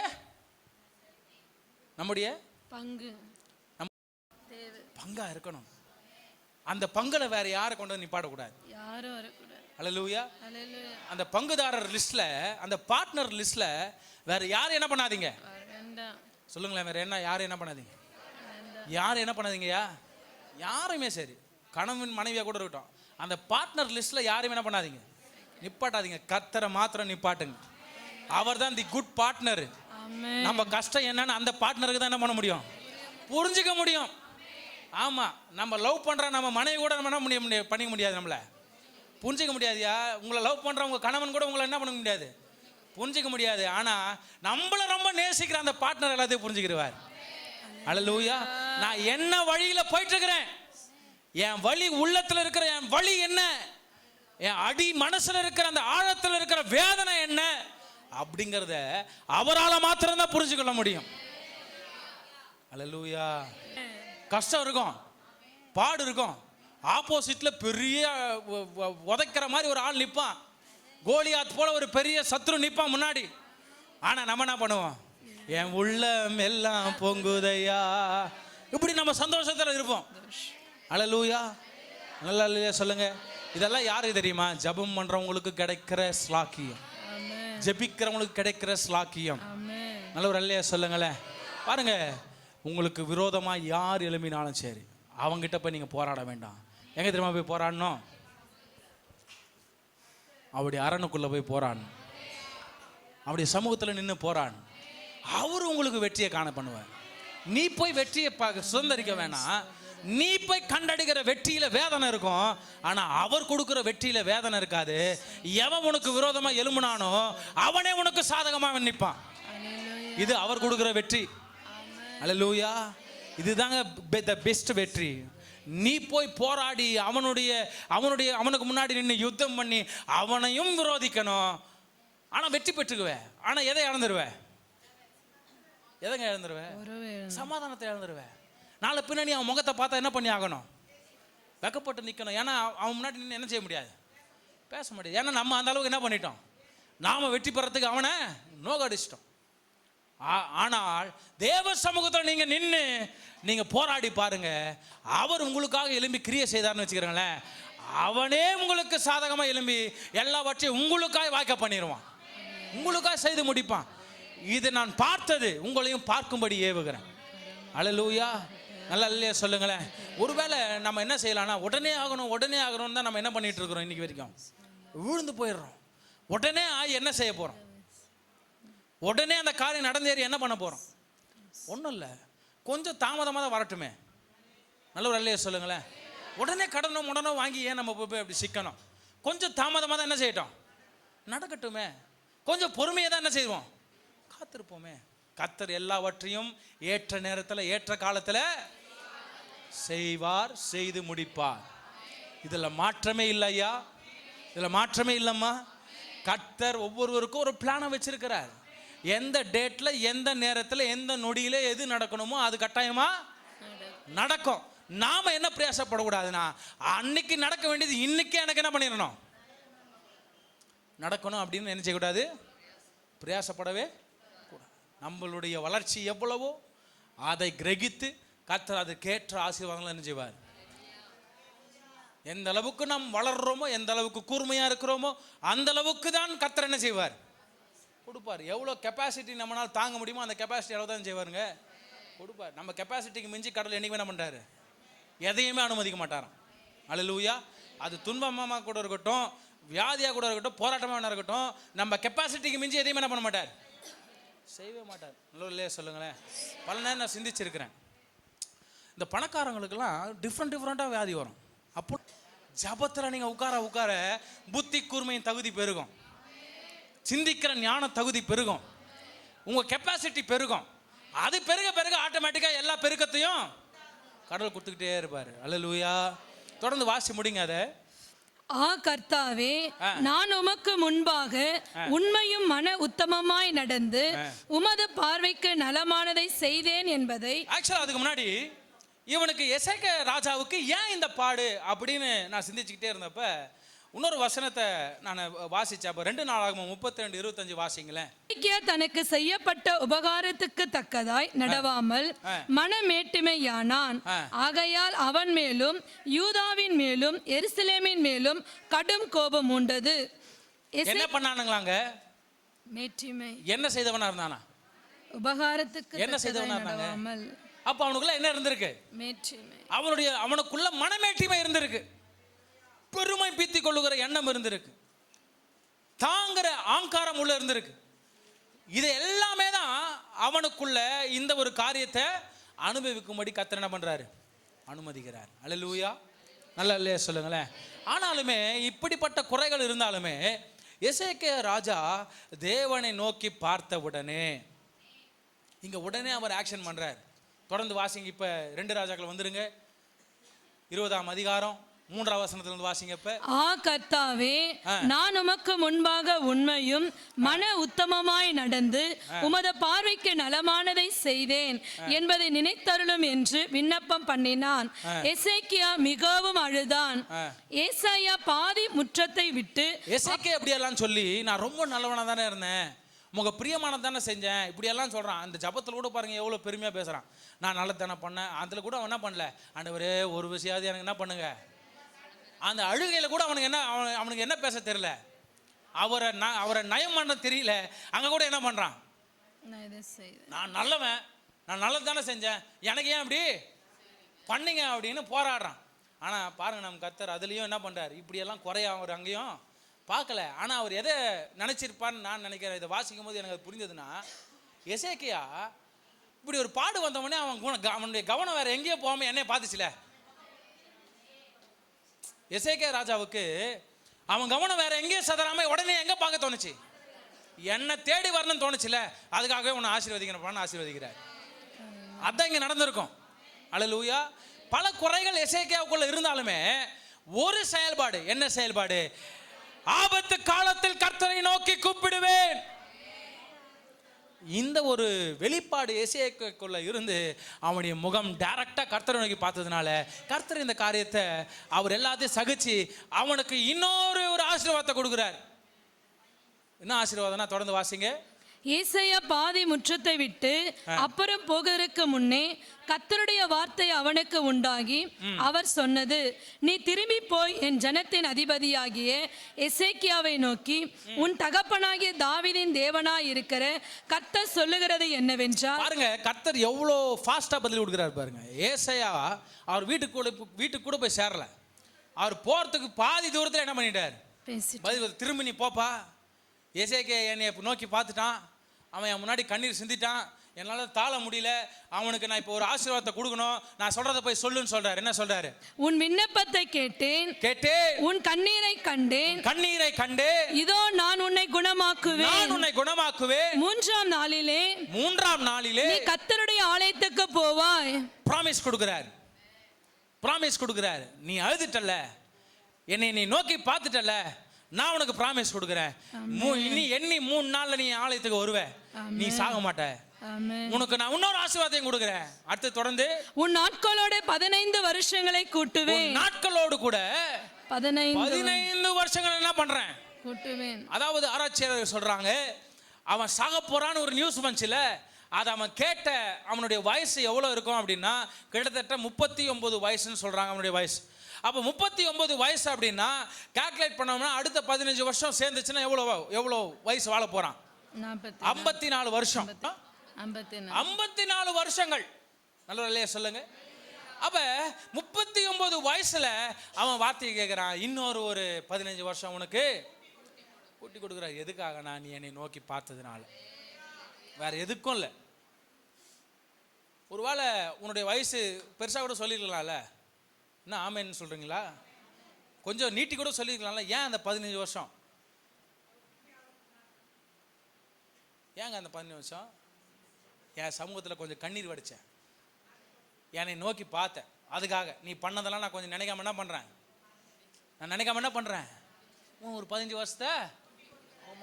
Speaker 1: பங்கா இருக்கணும். அந்த பங்குல வேற யாரை கொண்டு நிப்பாடக்கூடாது. அல்லேலூயா. அந்த பங்குதாரர் லிஸ்ட்ல, அந்த பார்ட்னர் லிஸ்ட்ல வேற யாரும் என்ன பண்ணாதீங்க? சொல்லுங்களேன். வேற என்ன யாரும் என்ன பண்ணாதீங்க? யாரும் என்ன பண்ணாதீங்கயா? யாருமே சரி, கணவன் மனைவியா கூட இருக்கட்டும், அந்த பார்ட்னர் லிஸ்ட்ல யாரும் என்ன பண்ணாதீங்க, நிப்பாட்டாதீங்க. கர்த்தரை மாத்திரம் நிப்பாட்டுங்க. அவர் தான் தி குட் பார்ட்னர். நம்ம கஷ்டம் என்னன்னு அந்த பார்ட்னருக்கு தான் என்ன பண்ண முடியும்? புரிஞ்சுக்க முடியும். ஆமா, நம்ம லவ் பண்ற நம்ம மனைவி கூட நம்ம என்ன பண்ணிக்க முடியாது, நம்மள புரிஞ்சிக்க முடியாதுயா. உங்களை லவ் பண்ற உங்க கணவன் கூட உங்களை என்ன பண்ண முடியாது, புரிஞ்சிக்க முடியாது. ஆனா நம்மள ரொம்ப நேசிக்கிற அந்த பார்ட்னர் எல்லாத்தையும் புரிஞ்சுக்கிறவார். அல்லேலூயா. நான் என்ன வழியில போயிட்டு இருக்கிறேன், என் வலி உள்ளத்துல இருக்கிற என் வலி என்ன, என் அடி மனசுல இருக்கிற அந்த ஆழத்துல இருக்கிற வேதனை என்ன அப்படிங்கறத அவரால மாத்திரம்தான் புரிஞ்சுக்கொள்ள முடியும். அல்லேலூயா. கஷ்டம் இருக்கும், பாடு இருக்கும், ஆப்போசிட்ல பெரிய உதைக்கிற மாதிரி ஒரு ஆள் நிற்பான், கோலியாத் போல ஒரு பெரிய சத்ரு நிற்பான் முன்னாடி. ஆனா நம்ம என்ன பண்ணுவோம், என் உள்ளம் எல்லாம் பொங்குதையா, இப்படி நம்ம சந்தோஷத்துல இருப்போம். அல்லேலூயா. நல்லா சொல்லுங்க. இதெல்லாம் யாருக்கு தெரியுமா? ஜெபம் பண்றவங்களுக்கு கிடைக்கிற ஸ்லாக்கியம், ஜெபிக்கிறவங்களுக்கு கிடைக்கிற ஸ்லாக்கியம். நல்ல ஒரு அல்லையா சொல்லுங்களேன். பாருங்க, உங்களுக்கு விரோதமா யார் எழும்பினாலும் சரி, அவங்ககிட்ட போய் நீங்க போராட வேண்டாம். எங்க தெரியுமா போய் போராடணும்? அப்படி அரணுக்குள்ள போய் போராடணும், அப்படி சமூகத்தில் நின்று போராடணும். அவர் உங்களுக்கு வெற்றியை காண பண்ணுவார். நீ போய் வெற்றியை சுதந்திரிக்க வேணாம். நீ போய் கண்டடிக்கிற வெற்றியில வேதனை இருக்கும், ஆனா அவர் கொடுக்கிற வெற்றியில வேதனை இருக்காது. எவன் உனக்கு விரோதமா எழும்புனானோ அவனே உனக்கு சாதகமா நிற்பான். இது அவர் கொடுக்கிற வெற்றி. அல்லேலூயா. இதுதாங்க பெஸ்ட் வெற்றி. நீ போய் போராடி அவனுக்கு முன்னாடி நின்று யுத்தம் பண்ணி அவனையும் விரோதிக்கணும், ஆனா வெற்றி பெற்றுக்குவே. ஆனா எதை இழந்துருவே? எதங்க இழந்துருவே? சமாதானத்தை இழந்துருவே. நாளை பின்னாடி அவன் முகத்தை பார்த்தா என்ன பண்ணி ஆகணும்? வெக்கப்பட்டு நிற்கணும். ஏன்னா அவன் முன்னாடி நின்று என்ன செய்ய முடியாது, பேச முடியாது. ஏன்னா நம்ம அந்த அளவுக்கு என்ன பண்ணிட்டோம், நாம வெற்றி பெறத்துக்கு அவனை நோகடிச்சிட்டோம். ஆனால் தேவ சமூகத்தில் நீங்க நின்று நீங்க போராடி பாருங்க, அவர் உங்களுக்காக எழும்பி கிரியை செய்தார்னு வச்சுக்கிறீங்களேன், அவனே உங்களுக்கு சாதகமா எழும்பி எல்லாவற்றையும் உங்களுக்காக வாய்க்க பண்ணிடுவான், உங்களுக்காக செய்து முடிப்பான். இது நான் பார்த்தது, உங்களையும் பார்க்கும்படி ஏவுகிறேன். அல்லேலூயா. நல்லா இல்லையா சொல்லுங்களேன். ஒருவேளை நம்ம என்ன செய்யலாம்னா, உடனே ஆகணும் தான் நம்ம என்ன பண்ணிட்டு இருக்கிறோம் இன்னைக்கு வரைக்கும், விழுந்து போயிடுறோம். உடனே என்ன செய்ய போறோம்? உடனே அந்த காரியம் நடந்தேறி என்ன பண்ண போறோம்? ஒன்றும் இல்லை, கொஞ்சம் தாமதமாக தான் வரட்டுமே. நல்ல ஒரு இல்லையா சொல்லுங்களேன். உடனே கடனோ வாங்கி ஏன் நம்ம போய் அப்படி சிக்கணும்? கொஞ்சம் தாமதமாக தான் என்ன செய்யட்டும், நடக்கட்டுமே. கொஞ்சம் பொறுமையாக தான் என்ன செய்வோம், காத்திருப்போமே. கர்த்தர் எல்லாவற்றையும் ஏற்ற நேரத்தில் ஏற்ற காலத்தில் செய்வார், செய்து முடிப்பார். இதில் மாற்றமே இல்லை ஐயா, இதில் மாற்றமே இல்லைம்மா. கர்த்தர் ஒவ்வொருவருக்கும் ஒரு பிளானை வச்சிருக்கிறார். எந்த டேட்ல, எந்த நேரத்தில், எந்த நொடியில எது நடக்கணுமோ அது கட்டாயமா நடக்கும். நாம என்ன பிரயாசப்படக்கூடாதுன்னா, அன்னைக்கு நடக்க வேண்டியது இன்னைக்கு எனக்கு என்ன பண்ணிடணும், நடக்கணும் அப்படின்னு என்ன செய்யக்கூடாது, பிரயாசப்படவே கூடாது. நம்மளுடைய வளர்ச்சி எவ்வளவோ அதை கிரகித்து கர்த்தர் அதுக்கேற்ற ஆசீர்வாதங்களை என்ன செய்வார். எந்த அளவுக்கு நாம் வளர்றோமோ, எந்த அளவுக்கு கூர்மையா இருக்கிறோமோ அந்த அளவுக்கு தான் கர்த்தர் என்ன செய்வார், கொடுப்பார். எவ்வளோ கெப்பாசிட்டி நம்மளால் தாங்க முடியுமோ அந்த கெப்பாசிட்டி அளவு தான் செய்வாருங்க, கொடுப்பார். நம்ம கெப்பாசிட்டிக்கு மிஞ்சி கடவுள் என்னைக்குமே என்ன பண்ணுறாரு, எதையுமே அனுமதிக்க மாட்டாராம். அல்லேலூயா. அது துன்பமாக கூட இருக்கட்டும், வியாதியாக கூட இருக்கட்டும், போராட்டமாக இருக்கட்டும், நம்ம கெப்பாசிட்டிக்கு மிஞ்சி எதையுமே என்ன பண்ண மாட்டார், செய்யவே மாட்டார். நல்ல இல்லையா சொல்லுங்களேன். பல நேரம் நான் சிந்திச்சிருக்கிறேன், இந்த பணக்காரங்களுக்கெல்லாம் டிஃப்ரெண்ட்டாக வியாதி வரும். அப்போ ஜபத்தில் நீங்கள் உட்கார புத்தி கூர்மையின் தகுதி பெருகும், சிந்திக்கிற ஞான தகுதி பெருகும், உங்கள் கெப்பாசிட்டி பெருகும். அது பெருக ஆட்டோமேட்டிக்காக எல்லா பெருக்கத்தையும் கடவுள் கொடுத்துக்கிட்டே இருப்பார். அல்லேலூயா. தொடர்ந்து வாசி முடிங்க அதை.
Speaker 2: கர்த்தாவே, நான் உமக்கு முன்பாக உண்மையும் மன உத்தமமாய் நடந்து உமது பார்வைக்கு நலமானதை செய்தேன் என்பதை.
Speaker 1: ஆக்சுவலா அதுக்கு முன்னாடி இவனுக்கு எசேக்கியா ராஜாவுக்கு ஏன் இந்த பாடு அப்படின்னு நான் சிந்திச்சுக்கிட்டே இருந்தப்ப இன்னொரு வசனத்தை நான் வாசிச்சேன். அப்போ 2 நாளாகமம் 32:25 வாசிங்களேன்.
Speaker 2: தனக்கு செய்யப்பட்ட உபகாரத்துக்கு தக்கதாய் நடவாமல் மனமேட்டிமையானான். ஆகையால் அவன் மேலும் யூதாவின் மேலும் எருசலேமின் மேலும் கடும் கோபம் உண்டது.
Speaker 1: என்ன பண்ணானுங்களாங்க?
Speaker 2: மேட்டிமை.
Speaker 1: என்ன செய்தவனா இருந்தானா?
Speaker 2: உபகாரத்துக்கு
Speaker 1: என்ன செய்தவனா இருந்தாங்க? அப்ப அவனுக்குள்ள என்ன இருந்திருக்கு?
Speaker 2: மேட்டிமை.
Speaker 1: அவனுக்குள்ள மனமேட்டிமை இருந்திருக்கு, பெருமை பீத்தி கொள்ளுகிற எண்ணம் இருந்திருக்கு, தாங்கிற ஆங்காரம் உள்ள இருந்திருக்கு. இது எல்லாமே தான் அவனுக்குள்ள இந்த ஒரு காரியத்தை அனுபவிக்கும்படி கர்த்தர் என்ன பண்றாரு, அனுமதிக்கிறார். அல்லேலூயா. நல்லா இல்லையா சொல்லுங்களேன். ஆனாலுமே இப்படிப்பட்ட குறைகள் இருந்தாலுமே எசேக்கியா ராஜா தேவனை நோக்கி பார்த்த உடனே இங்க உடனே அவர் ஆக்ஷன் பண்றார். தொடர்ந்து வாசிங்க. இப்ப 2 ராஜாக்கள் வந்துருங்க. 20ஆம் அதிகாரம் 3ஆம் வசனத்திலிருந்து வாசிங்க. இப்ப
Speaker 2: கர்த்தாவே, நான் உமக்கு முன்பாக உண்மையும் மன உத்தமமாய் நடந்து உமது பார்வைக்கு நலமானதை செய்தேன் என்பதை நினைத்தருளும் என்று விண்ணப்பம் பண்ணினான். எசேக்கியா மிகவும் அழுதான். ஏசாயா பாதி முற்றத்தை விட்டு,
Speaker 1: எசேக்கியா இப்படி எல்லாம் சொல்லி, நான் ரொம்ப நல்லவனா தானே இருந்தேன், உங்க பிரியமானது தானே செஞ்சேன், இப்படி எல்லாம் சொல்றான். அந்த ஜபத்தில் கூட பாருங்க எவ்வளவு பெருமையா பேசுறான். நான் நல்லதானே பண்ணேன், அதுல கூட அவன் என்ன பண்ணல, ஆண்டவரே ஒரு விஷயம் எனக்கு என்ன பண்ணுங்க. அந்த அழுகையில கூட அவனுக்கு என்ன பேச தெரியல, அவரை நயம் பண்ண தெரியல. அங்க கூட என்ன பண்றான், நான் நல்லவன், நான் நல்லது தானே செஞ்சேன், எனக்கு ஏன் அப்படி பண்ணீங்க அப்படின்னு போராடுறான். ஆனா பாருங்க நம்ம கர்த்தர் அதுலயும் என்ன பண்றாரு, இப்படி எல்லாம் குறைய அவர் அங்கேயும் பார்க்கல. ஆனா அவர் எதை நினைச்சிருப்பான்னு நான் நினைக்கிறேன். இதை வாசிக்கும் போது எனக்கு அது புரிஞ்சதுன்னா, எசேக்கியா இப்படி ஒரு பாடு வந்தவொடனே அவனுடைய கவனம் வேற எங்கேயோ போகாம என்னைய பார்த்துச்சுல. எசேக்கியா ராஜாவுக்கு அவன் கவனம் வேற எங்கேயோ சதறாம உடனே எங்க பார்க்க தோணுச்சு, என்ன தேடி வரணும்னு தோணுச்சுல. அதுக்காகவே உன்னை ஆசீர்வதிக்கிறப்பான்னு ஆசீர்வதிக்கிறார். அதான் இங்க நடந்திருக்கும். அல்லேலூயா. பல குறைகள் எசேக்கியாவுக்குள்ள இருந்தாலுமே ஒரு செயல்பாடு, என்ன செயல்பாடு, ஆபத்து காலத்தில் கர்த்தரை நோக்கி கூப்பிடுவேன். இந்த ஒரு வெளிப்பாடு எசேக்கியாவுக்குள்ள இருந்து அவனுடைய முகம் டைரக்டா கர்த்தரை நோக்கி பார்த்ததுனால கர்த்தர் இந்த காரியத்தை அவர் எல்லாத்தையும் சகிச்சு அவனுக்கு இன்னொரு ஆசீர்வாதத்தை கொடுக்கிறார். என்ன ஆசீர்வாதம்னா தொடர்ந்து வாசிங்க.
Speaker 2: ஏசாயா பாதி முற்றத்தை விட்டு அப்புறம் போகிறதுக்கு முன்னே கர்த்தருடைய வார்த்தை அவனுக்கு உண்டாகி அவர் சொன்னது, நீ திரும்பி போய் என் ஜனத்தின் அதிபதியாகிய எசேக்கியாவை நோக்கி, உன் தகப்பனாகிய தாவீதின் தேவனாய் இருக்கிற கர்த்தர் சொல்லுகிறது என்னவென்றால். பாருங்க
Speaker 1: கர்த்தர் எவ்வளோ ஃபாஸ்டா பதில் கொடுக்கிறார் பாருங்க. ஏசாயா அவர் வீட்டுக்கு கூட போய் சேரல. அவர் போறதுக்கு பாதி தூரத்தில் என்ன பண்ணிட்டார், பதில் திரும்பி நீ போப்பா. எசேக்கியா என்னை நோக்கி பார்த்துட்டான், அவன் என் முன்னாடி கண்ணீர் சிந்திட்டான், என்னால் தாழ முடியல, அவனுக்கு நான் இப்போ ஒரு ஆசீர்வாதத்தை கொடுக்கணும், நான் சொல்றதை போய் சொல்லுன்னு சொல்றாரு. என்ன சொல்றாரு,
Speaker 2: உன் விண்ணப்பத்தை கேட்டேன், உன் கண்ணீரை கண்டேன், இதோ நான் உன்னை குணமாக்குவேன், மூன்றாம் நாளிலே நீ கர்த்தருடைய ஆலயத்துக்கு போவாய்.
Speaker 1: ப்ராமிஸ் கொடுக்கிறார். நீ அழுதுட்டல்ல, என்னை நீ நோக்கி பார்த்துட்டல்ல, நான் உனக்கு ப்ராமிஸ் கொடுக்கிறேன், நீ எண்ணி 3 நாள்ல நீ ஆலயத்துக்கு வருவ, நீ சாக மாட்ட, உனக்கு நான் இன்னொரு ஆசீர்வாதம் கொடுக்கிறேன். அடுத்து தொடர்ந்து,
Speaker 2: உன் நாட்களோட 15 வருஷங்களை கூட்டுவேன்.
Speaker 1: நாட்களோடு கூட 15 வருஷங்கள் என்ன பண்றேன்,
Speaker 2: கூட்டுவேன்.
Speaker 1: அதாவது ஆராய்ச்சியாளர்கள் சொல்றாங்க, அவன் சாக போறான்னு ஒரு நியூஸ் வந்துச்சுல, அது அவன் கேட்ட அவனுடைய வயசு எவ்வளவு இருக்கும் அப்படின்னா கிட்டத்தட்ட 39 வயசுன்னு சொல்றாங்க அவனுடைய வயசு. அப்போ 39 வயசு அப்படின்னா கால்குலேட் பண்ணோம்னா அடுத்த 15 வருஷம் சேர்ந்துச்சுன்னா எவ்வளோ வயசு வாழ போறான், 54 வருஷம். 54 வருஷங்கள், நல்ல இல்லையா சொல்லுங்க. அப்ப 39 வயசுல அவன் வார்த்தையை கேட்கிறான், இன்னொரு ஒரு 15 வருஷம் உனக்கு கூட்டி கொடுக்குறார். எதுக்காக, நான் நீ என்னை நோக்கி பார்த்ததுனால, வேற எதுக்கும் இல்லை. ஒருவேளை உன்னுடைய வயசு பெருசா கூட சொல்லிருக்கலாம்ல, என்ன ஆமேன்னு சொல்றீங்களா, கொஞ்சம் நீட்டி கூட சொல்லிருக்கலாம்ல, ஏன் அந்த 15 வருஷம், ஏங்க அந்த 15 வருஷம், என் சமூகத்தில் கொஞ்சம் கண்ணீர் வடிச்சேன், என்னை நோக்கி பார்த்தேன், அதுக்காக நீ பண்ணதெல்லாம் நான் கொஞ்சம் நினைக்காம என்ன பண்றேன், ஒரு 15 வருஷத்தை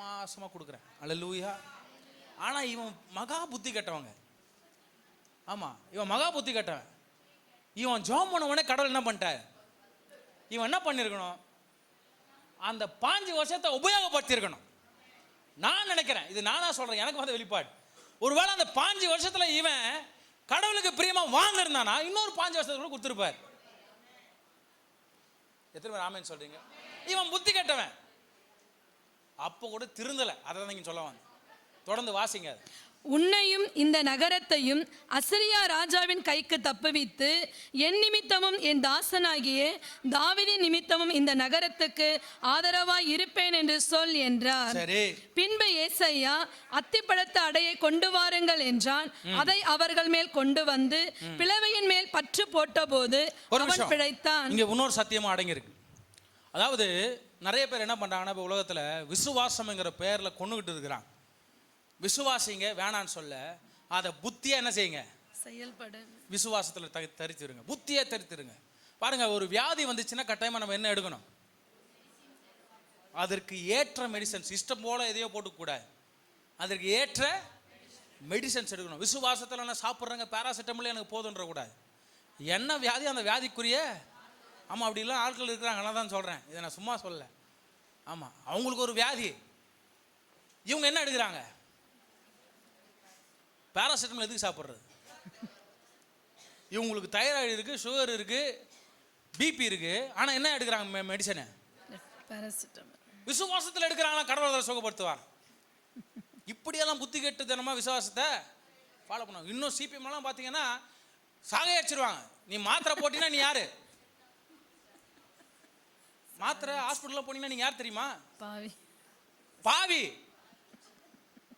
Speaker 1: மாசமா கொடுக்குறேன். அல்லேலூயா. ஆனா இவன் மகா புத்தி கட்டவங்க. ஆமா, இவன் மகா புத்தி கட்டவன். இவன் ஜெபம் பண்ணவனே கடவுள் என்ன பண்ணிட்டார், இவன் என்ன பண்ணிருக்கணும், அந்த 5 வருஷத்தை உபயோகப்படுத்தியிருக்கணும். நான் நினைக்கிறேன், இது நானா சொல்றேன், எனக்கு வந்த வெளிப்பாடு. ஒருவேளை அந்த 5 வருஷத்துல இவன் கடவுளுக்கு பிரியமா வாழ்ந்திருந்தானா இன்னொரு 5 வருஷத்துக்கு கூட கொடுத்துருப்பார். எத்தனை பேர் ஆமேன்னு சொல்றீங்க? இவன் புத்தி கட்டவன், அப்போ கூட திருந்தல. அதை தான் நீங்க சொல்ல வந்தேன். தொடர்ந்து வாசிங்க.
Speaker 2: உன்னையும் இந்த நகரத்தையும் அசரியா ராஜாவின் கைக்கு தப்புவித்து என் நிமித்தமும் என் தாசனாகிய தாவீதின் நிமித்தமும் இந்த நகரத்துக்கு ஆதரவாய் இருப்பேன் என்று சொல் என்றார். பின்பு ஏசாயா, அத்திப்பழத்த அடையை கொண்டு வாருங்கள் என்றான். அதை அவர்கள் மேல் கொண்டு வந்து பிளவையின் மேல் பற்று போட்ட போது அவன் பிழைத்தான்.
Speaker 1: இங்க இன்னொரு சத்தியமா அடங்கி இருக்கு. அதாவது நிறைய பேர் என்ன பண்றாங்கன்னா, இப்போ உலகத்துல விசுவாசம்ங்கிற பேர்ல கொண்டுகிட்டு இருக்கிறாங்க. விசுவாசிங்க வேணான்னு சொல்ல, அதை புத்தியா என்ன செய்யுங்க,
Speaker 2: செயல்பட,
Speaker 1: விசுவாசத்துல தரித்திருங்க, புத்தியா தரித்திருங்க. பாருங்க, ஒரு வியாதி வந்துச்சுன்னா கட்டாயமா நம்ம என்ன எடுக்கணும்? அதற்கு ஏற்ற மெடிசன்ஸ். இஷ்டம் போல எதையோ போட்டுக்கூடாது, அதற்கு ஏற்ற மெடிசன்ஸ் எடுக்கணும். விசுவாசத்தில் நான் சாப்பிட்றேங்க, பேராசிட்டமல் எனக்கு போதுன்ற கூடாது. என்ன வியாதி அந்த வியாதிக்குரிய, ஆமாம் அப்படிலாம் ஆட்கள் இருக்கிறாங்க. நான் தான் சொல்கிறேன், இதை நான் சும்மா சொல்லலை. ஆமாம், அவங்களுக்கு ஒரு வியாதி, இவங்க என்ன எடுக்கிறாங்க? பேராசிட்டமல் எதுக்கு சாப்பிட்றது? இவங்களுக்கு தைராய்டு இருக்குது, சுகர் இருக்குது, பிபி இருக்குது, ஆனால் என்ன எடுக்கிறாங்க மெடிசனு?
Speaker 2: பேராசிட்டமல்.
Speaker 1: விசுவாசத்தில் எடுக்கிறாங்களா, கடவுளை சுகப்படுத்துவார். இப்படியெல்லாம் புத்தி கெட்டு தினமா விசுவாசத்தை ஃபாலோ பண்ணுவாங்க. இன்னும் சிபிஎம் எல்லாம் பார்த்தீங்கன்னா சாகையை வச்சிருவாங்க. நீ மாத்திரை போட்டீங்கன்னா நீ யாரு? மாத்திரை ஹாஸ்பிட்டலில் போனீங்கன்னா நீங்க யார் தெரியுமா?
Speaker 2: பாவி.
Speaker 1: பாவி.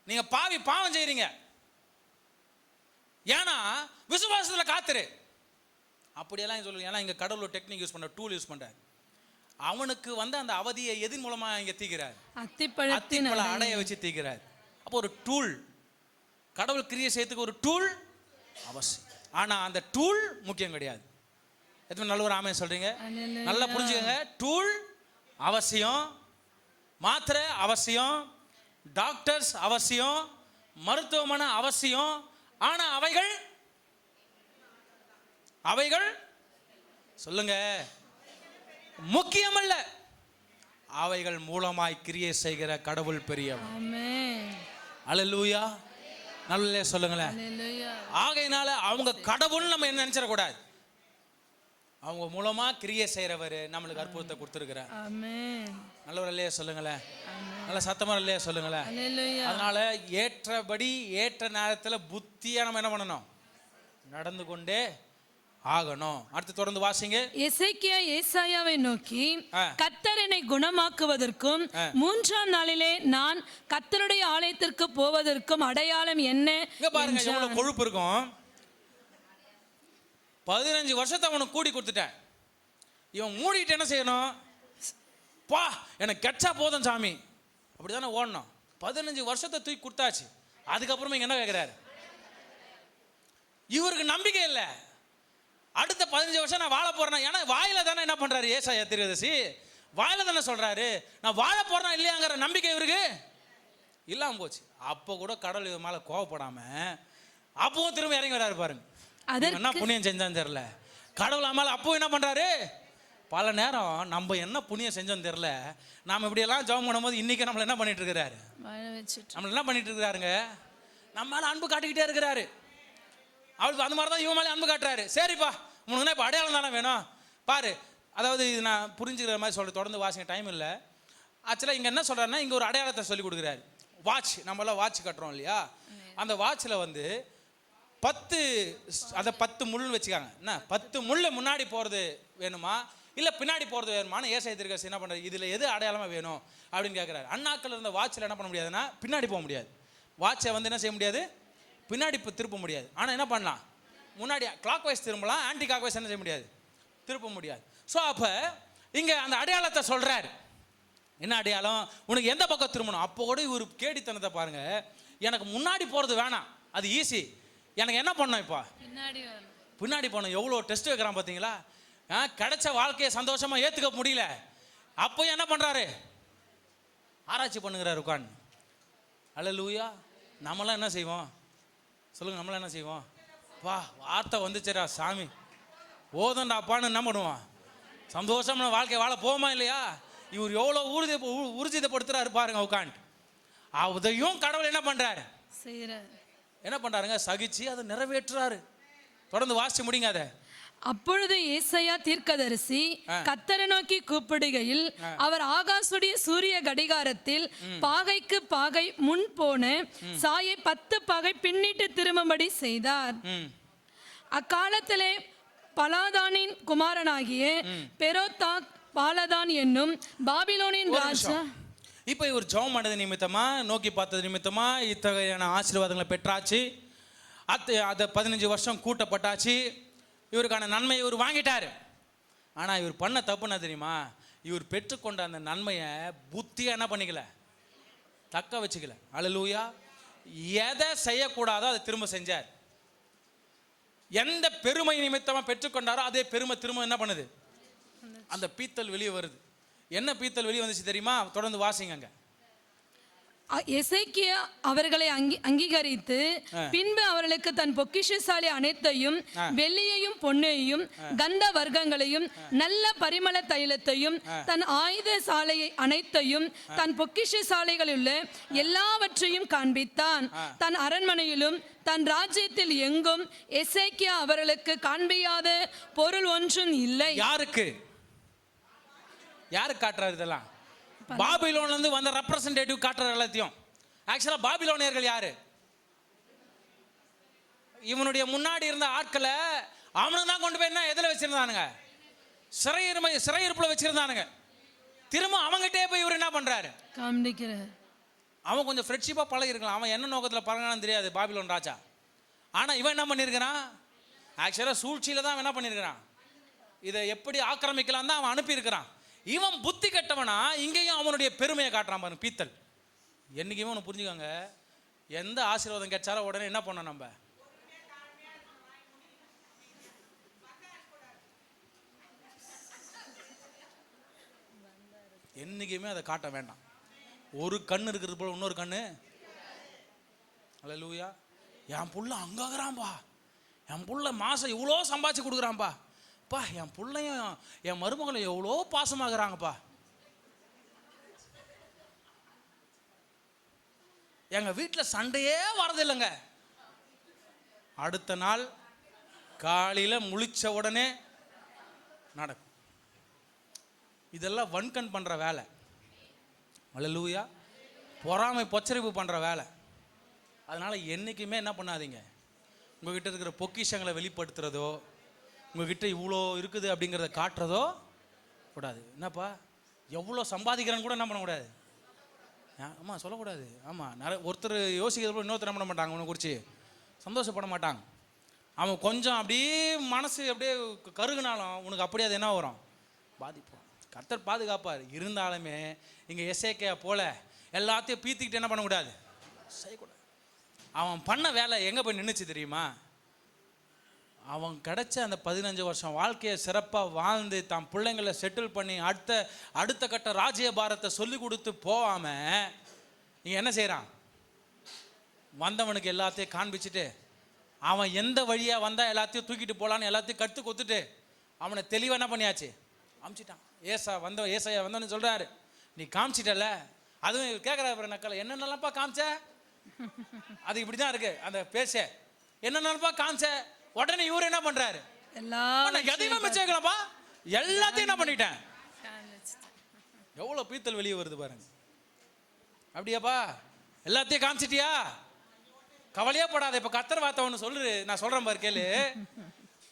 Speaker 1: நீங்க பாவி, பாவம் செய்றீங்க. ஏன்னா விசுவாசத்தில் காத்துரு. அப்படியெல்லாம் சொல்லுங்க. ஏன்னா இங்க கடவுள் டெக்னிக் யூஸ் பண்ற, டூல் யூஸ் பண்றாரு. அவனுக்கு வந்து அந்த அவதியை எதின் மூலமா இங்க தீக்கிறார்? அத்திப்பழ அடைய வச்சு தீக்கிறார். அப்போ ஒரு டூல், கடவுள் கிரியை செய்யறதுக்கு ஒரு டூல் அவசியம். ஆனா அந்த டூல் முக்கியம் கிடையாது. எத்தனை நல்ல ஒரு ஆமென் சொல்றீங்க? நல்லா புரிஞ்சுக்கங்க. டூல் அவசியம், மாத்திரை அவசியம், டாக்டர்ஸ் அவசியம், மருத்துவமனை அவசியம். ஆனா அவைகள் சொல்லுங்க முக்கியமல்ல. அவைகள் மூலமாய் கிரியை செய்கிற கடவுள் பெரியவர்.
Speaker 2: ஆமென்.
Speaker 1: அல்லேலூயா. நல்ல சொல்லுங்களேன்.
Speaker 2: அல்லேலூயா.
Speaker 1: ஆகையினால அவங்க கடவுள் நம்ம என்ன நினைச்சிட கூடாது. அவங்க மூலமா கிரியை செய்யறவர் நம்மளுக்கு அற்புதத்தை கொடுத்துருக்கிறார்.
Speaker 2: ஆமென்.
Speaker 1: நல்லவர் இல்லையா சொல்லுங்களேன். நல்ல சத்தமா இல்லையா சொல்லுங்களேன்.
Speaker 2: அல்லேலூயா.
Speaker 1: அதனால ஏற்றபடி ஏற்ற நேரத்துல புத்தியா நம்ம என்ன பண்ணணும்? நடந்து கொண்டே ஆகணும். அடுத்து தொடர்ந்து வாசிங்க.
Speaker 2: எசேக்கியா ஏசாயாவை நோக்கி, கர்த்தர் என்னை குணமாக்குவதற்கும் 3ஆம் நாளிலே நான் கர்த்தருடைய ஆலயத்திற்கு போவதற்கும் அடையாளம் என்ன?
Speaker 1: இங்க பாருங்க எவ்வளவு கொழுப்பு இருக்கும். 15 வருஷத்தை அவனுக்கு கூடி கொடுத்துட்டேன். இவன் மூடிட்டு என்ன செய்யணும்? பா எனக்கு கெச்சா போதும் சாமி, அப்படிதானே ஓடணும். 15 வருஷத்தை தூக்கி கொடுத்தாச்சு. அதுக்கப்புறமா இங்க என்ன கேட்கிறாரு? இவருக்கு நம்பிக்கை இல்லை. அடுத்த 15 வருஷம் நான் வாழ போறேன். ஏன்னா வாயில தானே என்ன பண்றாரு ஏசாயா தீர்க்கதரிசி? வாயில தானே சொல்றாரு நான் வாழ போறேன் இல்லையாங்கிற நம்பிக்கை இவருக்கு இல்லாம போச்சு. அப்போ கூட கடவுள் இவன் மேல கோவப்படாம அப்பவும் திரும்ப இறங்கி வராரு பாருங்க. என்ன புண்ணியம் செஞ்சான்னு தெரியல. கடவுள் மேல அப்பவும் என்ன பண்றாரு? பல நேரம் நம்ம என்ன புண்ணியம் செஞ்சோன்னு தெரியல, நாம இப்படி எல்லாம் ஜெபம் பண்ணும்போது இன்னைக்கு நம்மள என்ன பண்ணிட்டு இருக்கிறாரு? நம்மள என்ன பண்ணிட்டு இருக்கிறாருங்க? நம்ம மேல அன்பு காட்டிக்கிட்டே இருக்கிறாரு. அவளுக்கு அந்த மாதிரி தான் இவன் மேலே அன்பு காட்டுறாரு. சரிப்பா உனக்குன்னா இப்போ அடையாளம் தானே வேணும் பாரு. அதாவது இது நான் புரிஞ்சுக்கிற மாதிரி சொல்ல, தொடர்ந்து வாசிங்க, டைம் இல்லை. ஆக்சுவலாக இங்கே என்ன சொல்கிறாருன்னா, இங்கே ஒரு அடையாளத்தை சொல்லி கொடுக்குறாரு. வாட்ச், நம்மளாம் வாட்ச் கட்டுறோம் இல்லையா? அந்த வாட்சில் வந்து 10 முள்னு வச்சுக்காங்க. என்ன 10 முள் முன்னாடி போகிறது வேணுமா இல்லை பின்னாடி போகிறது வேணுமான்னு ஏசாயா தீர்க்கதரிசி என்ன பண்ணுறது? இதில் எது அடையாளமாக வேணும் அப்படின்னு கேட்குறாரு. அண்ணாக்கள் இருந்த வாட்சில் என்ன பண்ண முடியாதுன்னா பின்னாடி போக முடியாது. வாட்சை வந்து என்ன செய்ய முடியாது? பின்னாடி இப்போ திருப்ப முடியாது. ஆனால் என்ன பண்ணலாம்? முன்னாடி கிளாக் வைஸ் திரும்பலாம், ஆன்டி கிளாக் வைஸ் என்ன செய்ய முடியாது? திருப்ப முடியாது. ஸோ அப்போ இங்கே அந்த அடையாளத்தை சொல்கிறார். என்ன அடையாளம்? உனக்கு எந்த பக்கம் திரும்பணும்? அப்போ கூட இவர் கேடித்தனத்தை பாருங்க. எனக்கு முன்னாடி போகிறது வேணாம், அது ஈஸி. எனக்கு என்ன பண்ணணும்? இப்போ பின்னாடி போகணும். எவ்வளோ டெஸ்ட் வைக்கிறான் பார்த்தீங்களா? கிடைச்ச வாழ்க்கையை சந்தோஷமாக ஏற்றுக்க முடியல. அப்போ என்ன பண்ணுறாரு? ஆராய்ச்சி பண்ணுகிறாரு உட்காந்து. அல்லேலூயா. நம்மளாம் என்ன செய்வோம் சொல்லுங்க? நம்மளாம் என்ன செய்வோம்? வா வார்த்தை வந்துச்சுரா சாமி ஓதண்டாப்பான்னு என்ன பண்ணுவான்? சந்தோஷமான வாழ்க்கை வாழ போமா இல்லையா? இவர் எவ்வளோ ஊர்ஜிதப்படுத்துறாரு பாருங்க உட்காந்து. அதையும் கடவுள் என்ன பண்றாரு? என்ன பண்றாருங்க? சகிச்சு அதை நிறைவேற்றுறாரு. தொடர்ந்து வாசிச்சு முடிங்க அதை.
Speaker 2: அப்பொழுது ஏசாயா தீர்க்கதரிசி கர்த்தரை நோக்கி கூப்பிடுகையில் அவர் ஆகாசுடைய சூரிய கடிகாரத்தில் பாகைக்கு பாகை முன் போன சாயை 10 பாகை பின்னிட்டு திரும்பும்படி செய்தார். அக்காலத்திலே பலாதானின் குமாரனாகிய பெரோதாக் பாலதான் என்னும் பாபிலோனின் ராஜா.
Speaker 1: இப்போ இவர் ஜெபம் பண்ணது நிமித்தமா, நோக்கி பார்த்தது நிமித்தமா இத்தகையான ஆசீர்வாதங்களை பெற்றாச்சு. அதை 15 வருஷம் கூட்டப்பட்டாச்சு. இவருக்கான நன்மையை இவர் வாங்கிட்டாரு. ஆனால் இவர் பண்ண தப்பு என்ன தெரியுமா? இவர் பெற்றுக்கொண்ட அந்த நன்மையை புத்தியாக என்ன பண்ணிக்கல, தக்க வச்சுக்கல. அல்லேலூயா. எதை செய்யக்கூடாதோ அதை திரும்ப செஞ்சார். எந்த பெருமை நிமித்தமா பெற்றுக்கொண்டாரோ அதே பெருமை திரும்ப என்ன பண்ணுது, அந்த பீத்தல் வெளியே வருது. என்ன பீத்தல் வெளியே வந்துச்சு தெரியுமா? தொடர்ந்து வாசிங்க.
Speaker 2: எசேக்கியா அவர்களை அங்கீகரித்து பின்பு அவர்களுக்கு தன் பொக்கிஷசாலி அனைத்தையும் வெள்ளியையும் பொன்னையும் கந்த வர்க்கங்களையும் நல்ல பரிமள தைலத்தையும் தன் ஆயுத சாலையை அனைத்தையும் தன் பொக்கிஷசாலைகளில் உள்ள எல்லாவற்றையும் காண்பித்தான். தன் அரண்மனையிலும் தன் ராஜ்யத்தில் எங்கும் எசேக்கியா அவர்களுக்கு காண்பியாத பொருள் ஒன்றும் இல்லை.
Speaker 1: யாருக்கு காட்டுறாரு இதெல்லாம்? பாபிலோன்ல இருந்து வந்த ரெப்ரசன்டேட்டிவ் காட்டுற எல்லாத்தையும். ஆக்சுவலா பாபிலோனியர்கள் யாரு? இவனுடைய முன்னாடி இருந்த ஆட்களை அவனுக்கு தான் கொண்டு போய் என்ன எதில் வச்சிருந்தானுங்க? சிறையிருப்புல வச்சிருந்தானுங்க. திரும்ப அவங்ககிட்டே போய் இவர் என்ன பண்றாரு?
Speaker 2: காண்பிக்கிறார்.
Speaker 1: அவன் கொஞ்சம் ஃப்ரெண்ட்ஷிப்பா பழகி இருக்கலாம். அவன் என்ன நோக்கத்தில் பழகினான்னு தெரியாது பாபிலோன் ராஜா. ஆனா இவன் என்ன பண்ணியிருக்கிறான்? ஆக்சுவலா சூழ்ச்சியில தான் என்ன பண்ணியிருக்கிறான்? இதை எப்படி ஆக்கிரமிக்கலாம் தான் அவன் அனுப்பியிருக்கிறான். இவன் புத்தி கட்டவனா இங்கேயும் அவனுடைய பெருமையை காட்டுறான் பாருங்க, பீத்தல். என்னைக்குமே ஒன்று புரிஞ்சுக்கோங்க, எந்த ஆசீர்வாதம் கிடைச்சாலும் உடனே என்ன பண்ணோம்? நம்ம என்னைக்குமே அதை காட்ட வேண்டாம். ஒரு கண்ணு இருக்கிறது போல இன்னொரு கண்ணு. அல்லேலூயா. என் புள்ள அங்ககிறான்பா, என் புள்ள மாசம் இவ்வளோ சம்பாதிச்சு கொடுக்குறான்பா, பா என் பிள்ளையும் என் மருமகளும் எவ்வளோ பாசமாகறாங்கப்பா, எங்க வீட்டில் சண்டையே வரதில்லைங்க. அடுத்த நாள் காலையில முழிச்ச உடனே நடக்கும். இதெல்லாம் வன்கண் பண்ற வேலை. அல்லேலூயா. பொறாமை பொச்சரிப்பு பண்ற வேலை. அதனால என்னைக்குமே என்ன பண்ணாதீங்க, உங்ககிட்ட இருக்கிற பொக்கிஷங்களை வெளிப்படுத்துறதோ உங்ககிட்ட இவ்வளோ இருக்குது அப்படிங்கிறத காட்டுறதோ கூடாது. என்னப்பா எவ்வளோ சம்பாதிக்கிறேன்னு கூட என்ன பண்ணக்கூடாது. ஆமாம் சொல்லக்கூடாது. ஆமாம், நிறைய ஒருத்தர் யோசிக்கிறது போல இன்னொருத்தர் என்ன பண்ண மாட்டாங்க, உன்னை குறித்து சந்தோஷப்பட மாட்டாங்க. அவன் கொஞ்சம் அப்படியே மனசு அப்படியே கருகுனாலும் உனக்கு அப்படியே அது என்ன வரும்? பாதிப்போம். கர்த்தர் பாதுகாப்பார். இருந்தாலுமே இங்கே எசேக்கியா போல எல்லாத்தையும் பீத்திக்கிட்டு என்ன பண்ணக்கூடாது, செய்யக்கூடாது. அவன் பண்ண வேலை எங்கே போய் நின்றுச்சு தெரியுமா? அவன் கிடைச்ச அந்த 15 வருஷம் வாழ்க்கையை சிறப்பாக வாழ்ந்து தான் பிள்ளைங்களை செட்டில் பண்ணி அடுத்த கட்ட ராஜ்ய பாரத்தை சொல்லி கொடுத்து போகாமல் நீ என்ன செய்கிறான்? வந்தவனுக்கு எல்லாத்தையும் காண்பிச்சுட்டு அவன் எந்த வழியாக வந்தால் எல்லாத்தையும் தூக்கிட்டு போகலான்னு எல்லாத்தையும் கற்று கொத்துட்டு அவனை தெளிவாக என்ன பண்ணியாச்சு, அமிச்சிட்டான். ஏசாயா வந்தவன்னு சொல்கிறாரு, நீ காமிச்சிட்டல. அதுவும் கேட்குறாரு நக்கலை, என்னென்னப்பா காமிச்ச? அது இப்படி தான் இருக்கு அந்த பேச, என்னென்னப்பா காமிச்ச? உடனே இவரு என்ன பண்றாரு? எதையுமே மிச்சேக்கலப்பா, எல்லாத்தையும் என்ன பண்ணிட்டேன். எவ்வளவு பீத்தல் வெளியே வருது பாருங்க. அப்படியாப்பா எல்லாத்தையும் காமிச்சிட்டியா? கவலையே படாத. இப்ப கர்த்தர் வார்த்தை ஒன்று சொல்லு, நான் சொல்றேன் பாரு கேளு.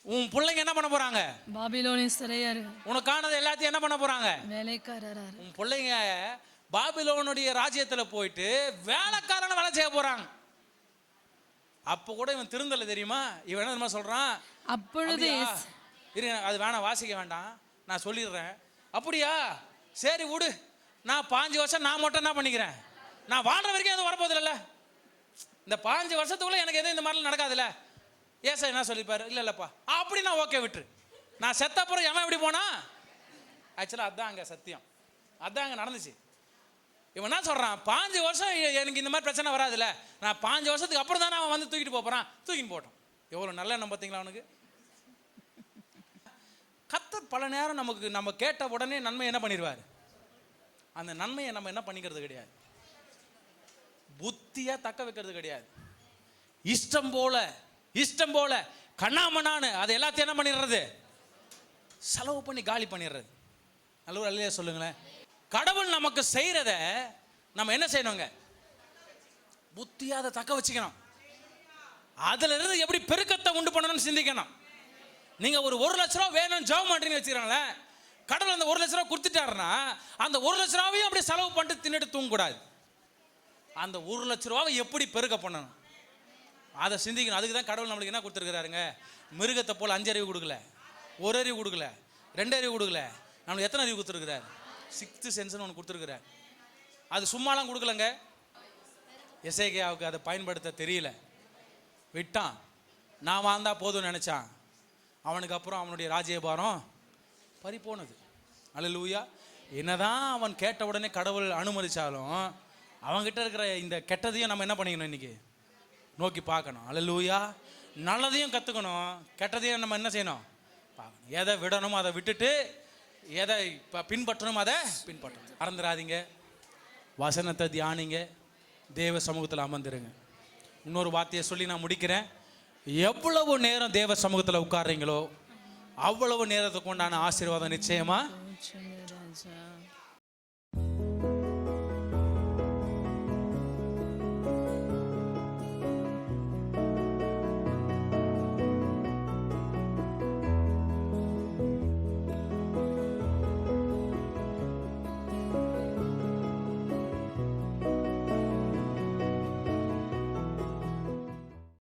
Speaker 1: உன் பிள்ளைங்க என்ன பண்ண போறாங்க?
Speaker 2: பாபிலோனின் சிறையார்.
Speaker 1: உனக்கானது எல்லாத்தையும் என்ன பண்ண போறாங்க?
Speaker 2: வேலைக்காரரா.
Speaker 1: உன் பிள்ளைங்க பாபிலோனுடைய ராஜ்யத்துல போயிட்டு வேலைக்காரன வேலை செய்ய போறாங்க. அப்போ கூட இவன் திருந்தல தெரியுமா? இவன் என்ன சொல்றான்?
Speaker 2: அப்பொழுது
Speaker 1: அது வேணாம், வாசிக்க வேண்டாம், நான் சொல்லிடுறேன். அப்படியா, சரி விடு, நான் 5 வருஷம் நான் மட்டும் என்ன பண்ணிக்கிறேன், நான் வாழ்ற வரைக்கும் எதுவும் வரப்போதில்ல, இந்த 5 வருஷத்துக்குள்ள எனக்கு எதுவும் இந்த மாதிரிலாம் நடக்காதுல்ல. ஏசா என்ன சொல்லிப்பாரு? இல்லப்பா அப்படி நான் ஓகே விட்டுரு, நான் செத்தப்புறம் எவன் எப்படி போனா? ஆக்சுவலா அதான் அங்க சத்தியம், அதான் அங்க நடந்துச்சு. இவன் என்ன சொல்றான்? 5 வருஷம் எனக்கு இந்த மாதிரி பிரச்சனை வராதுல்ல, நான் 5 வருஷத்துக்கு அப்புறம் தானே அவன் வந்து தூக்கிட்டு போறான். தூக்கிட்டு போட்டோம். எவ்வளவு நல்ல எண்ணம் பார்த்தீங்களா அவனுக்கு? கர்த்தர் பல நேரம் நம்ம கேட்ட உடனே நன்மை என்ன பண்ணிடுவார். அந்த நன்மையை நம்ம என்ன பண்ணிக்கிறது கிடையாது, புத்தியா தக்க வைக்கிறது கிடையாது. இஷ்டம் போல கண்ணாமண்ணான்னு அது எல்லாத்தையும் என்ன பண்ணிடுறது, செலவு பண்ணி காலி பண்ணிடுறது. நல்ல அல்லையா சொல்லுங்களேன். கடவுள் நமக்கு செய்யறத நம்ம என்ன செய்யணுங்க, புத்தியா அதை தக்க வச்சுக்கணும். அதுல இருந்து எப்படி பெருக்கத்தை உண்டு பண்ணணும்னு சிந்திக்கணும். நீங்க ஒரு 1 லட்ச ரூபா வேணும்னு ஜெபம் பண்றீங்கன்னு வச்சுக்கோங்களேன், கடவுள் அந்த 1 லட்ச ரூபா கொடுத்துட்டாருன்னா அந்த 1 லட்ச ரூபாவையும் அப்படியே செலவு பண்ணிட்டு தின்னுட்டு தூங்கக்கூடாது. அந்த 1 லட்ச ரூபாவை எப்படி பெருக்க பண்ணணும் அதை சிந்திக்கணும். அதுக்கு தான் கடவுள் நம்மளுக்கு என்ன கொடுத்துருக்கிறாருங்க, மிருகத்தை போல் 5 அறிவு கொடுக்கல, 1 அறிவு கொடுக்கல, 2 அறிவு கொடுக்கல, நம்மளுக்கு எத்தனை அறிவு கொடுத்துருக்கிறார்? 6th சென்ஸ்னு ஒன்று கொடுத்துருக்கிறார். அது சும்மாலாம் கொடுக்கலங்க. எசேக்கியாவுக்கு அதை பயன்படுத்த தெரியல, விட்டான். நான் வாழ்ந்தா போதும்னு நினைச்சான். அவனுக்கு அப்புறம் அவனுடைய ராஜ்யபாரம் பறி போனது. அல்லேலூயா. என்னதான் அவன் கேட்ட உடனே கடவுள் அனுமதிச்சாலும் அவன்கிட்ட இருக்கிற இந்த கெட்டதையும் நம்ம என்ன பண்ணிக்கணும், இன்னைக்கு நோக்கி பார்க்கணும். அல்லேலூயா. நல்லதையும் கற்றுக்கணும், கெட்டதையும் நம்ம என்ன செய்யணும், பார்க்கணும். எதை விடணும் அதை விட்டுட்டு எதை பின்பற்றணும் அதை பின்பற்றணும். மறந்துடாதீங்க, வசனத்தை தியானிங்க, தேவ சமூகத்தில் அமர்ந்துருங்க. இன்னொரு வார்த்தையை சொல்லி நான் முடிக்கிறேன். எவ்வளவு நேரம் தேவ சமூகத்தில் உட்கார்றீங்களோ அவ்வளவு நேரத்துக்கு உண்டான ஆசீர்வாதம் நிச்சயமா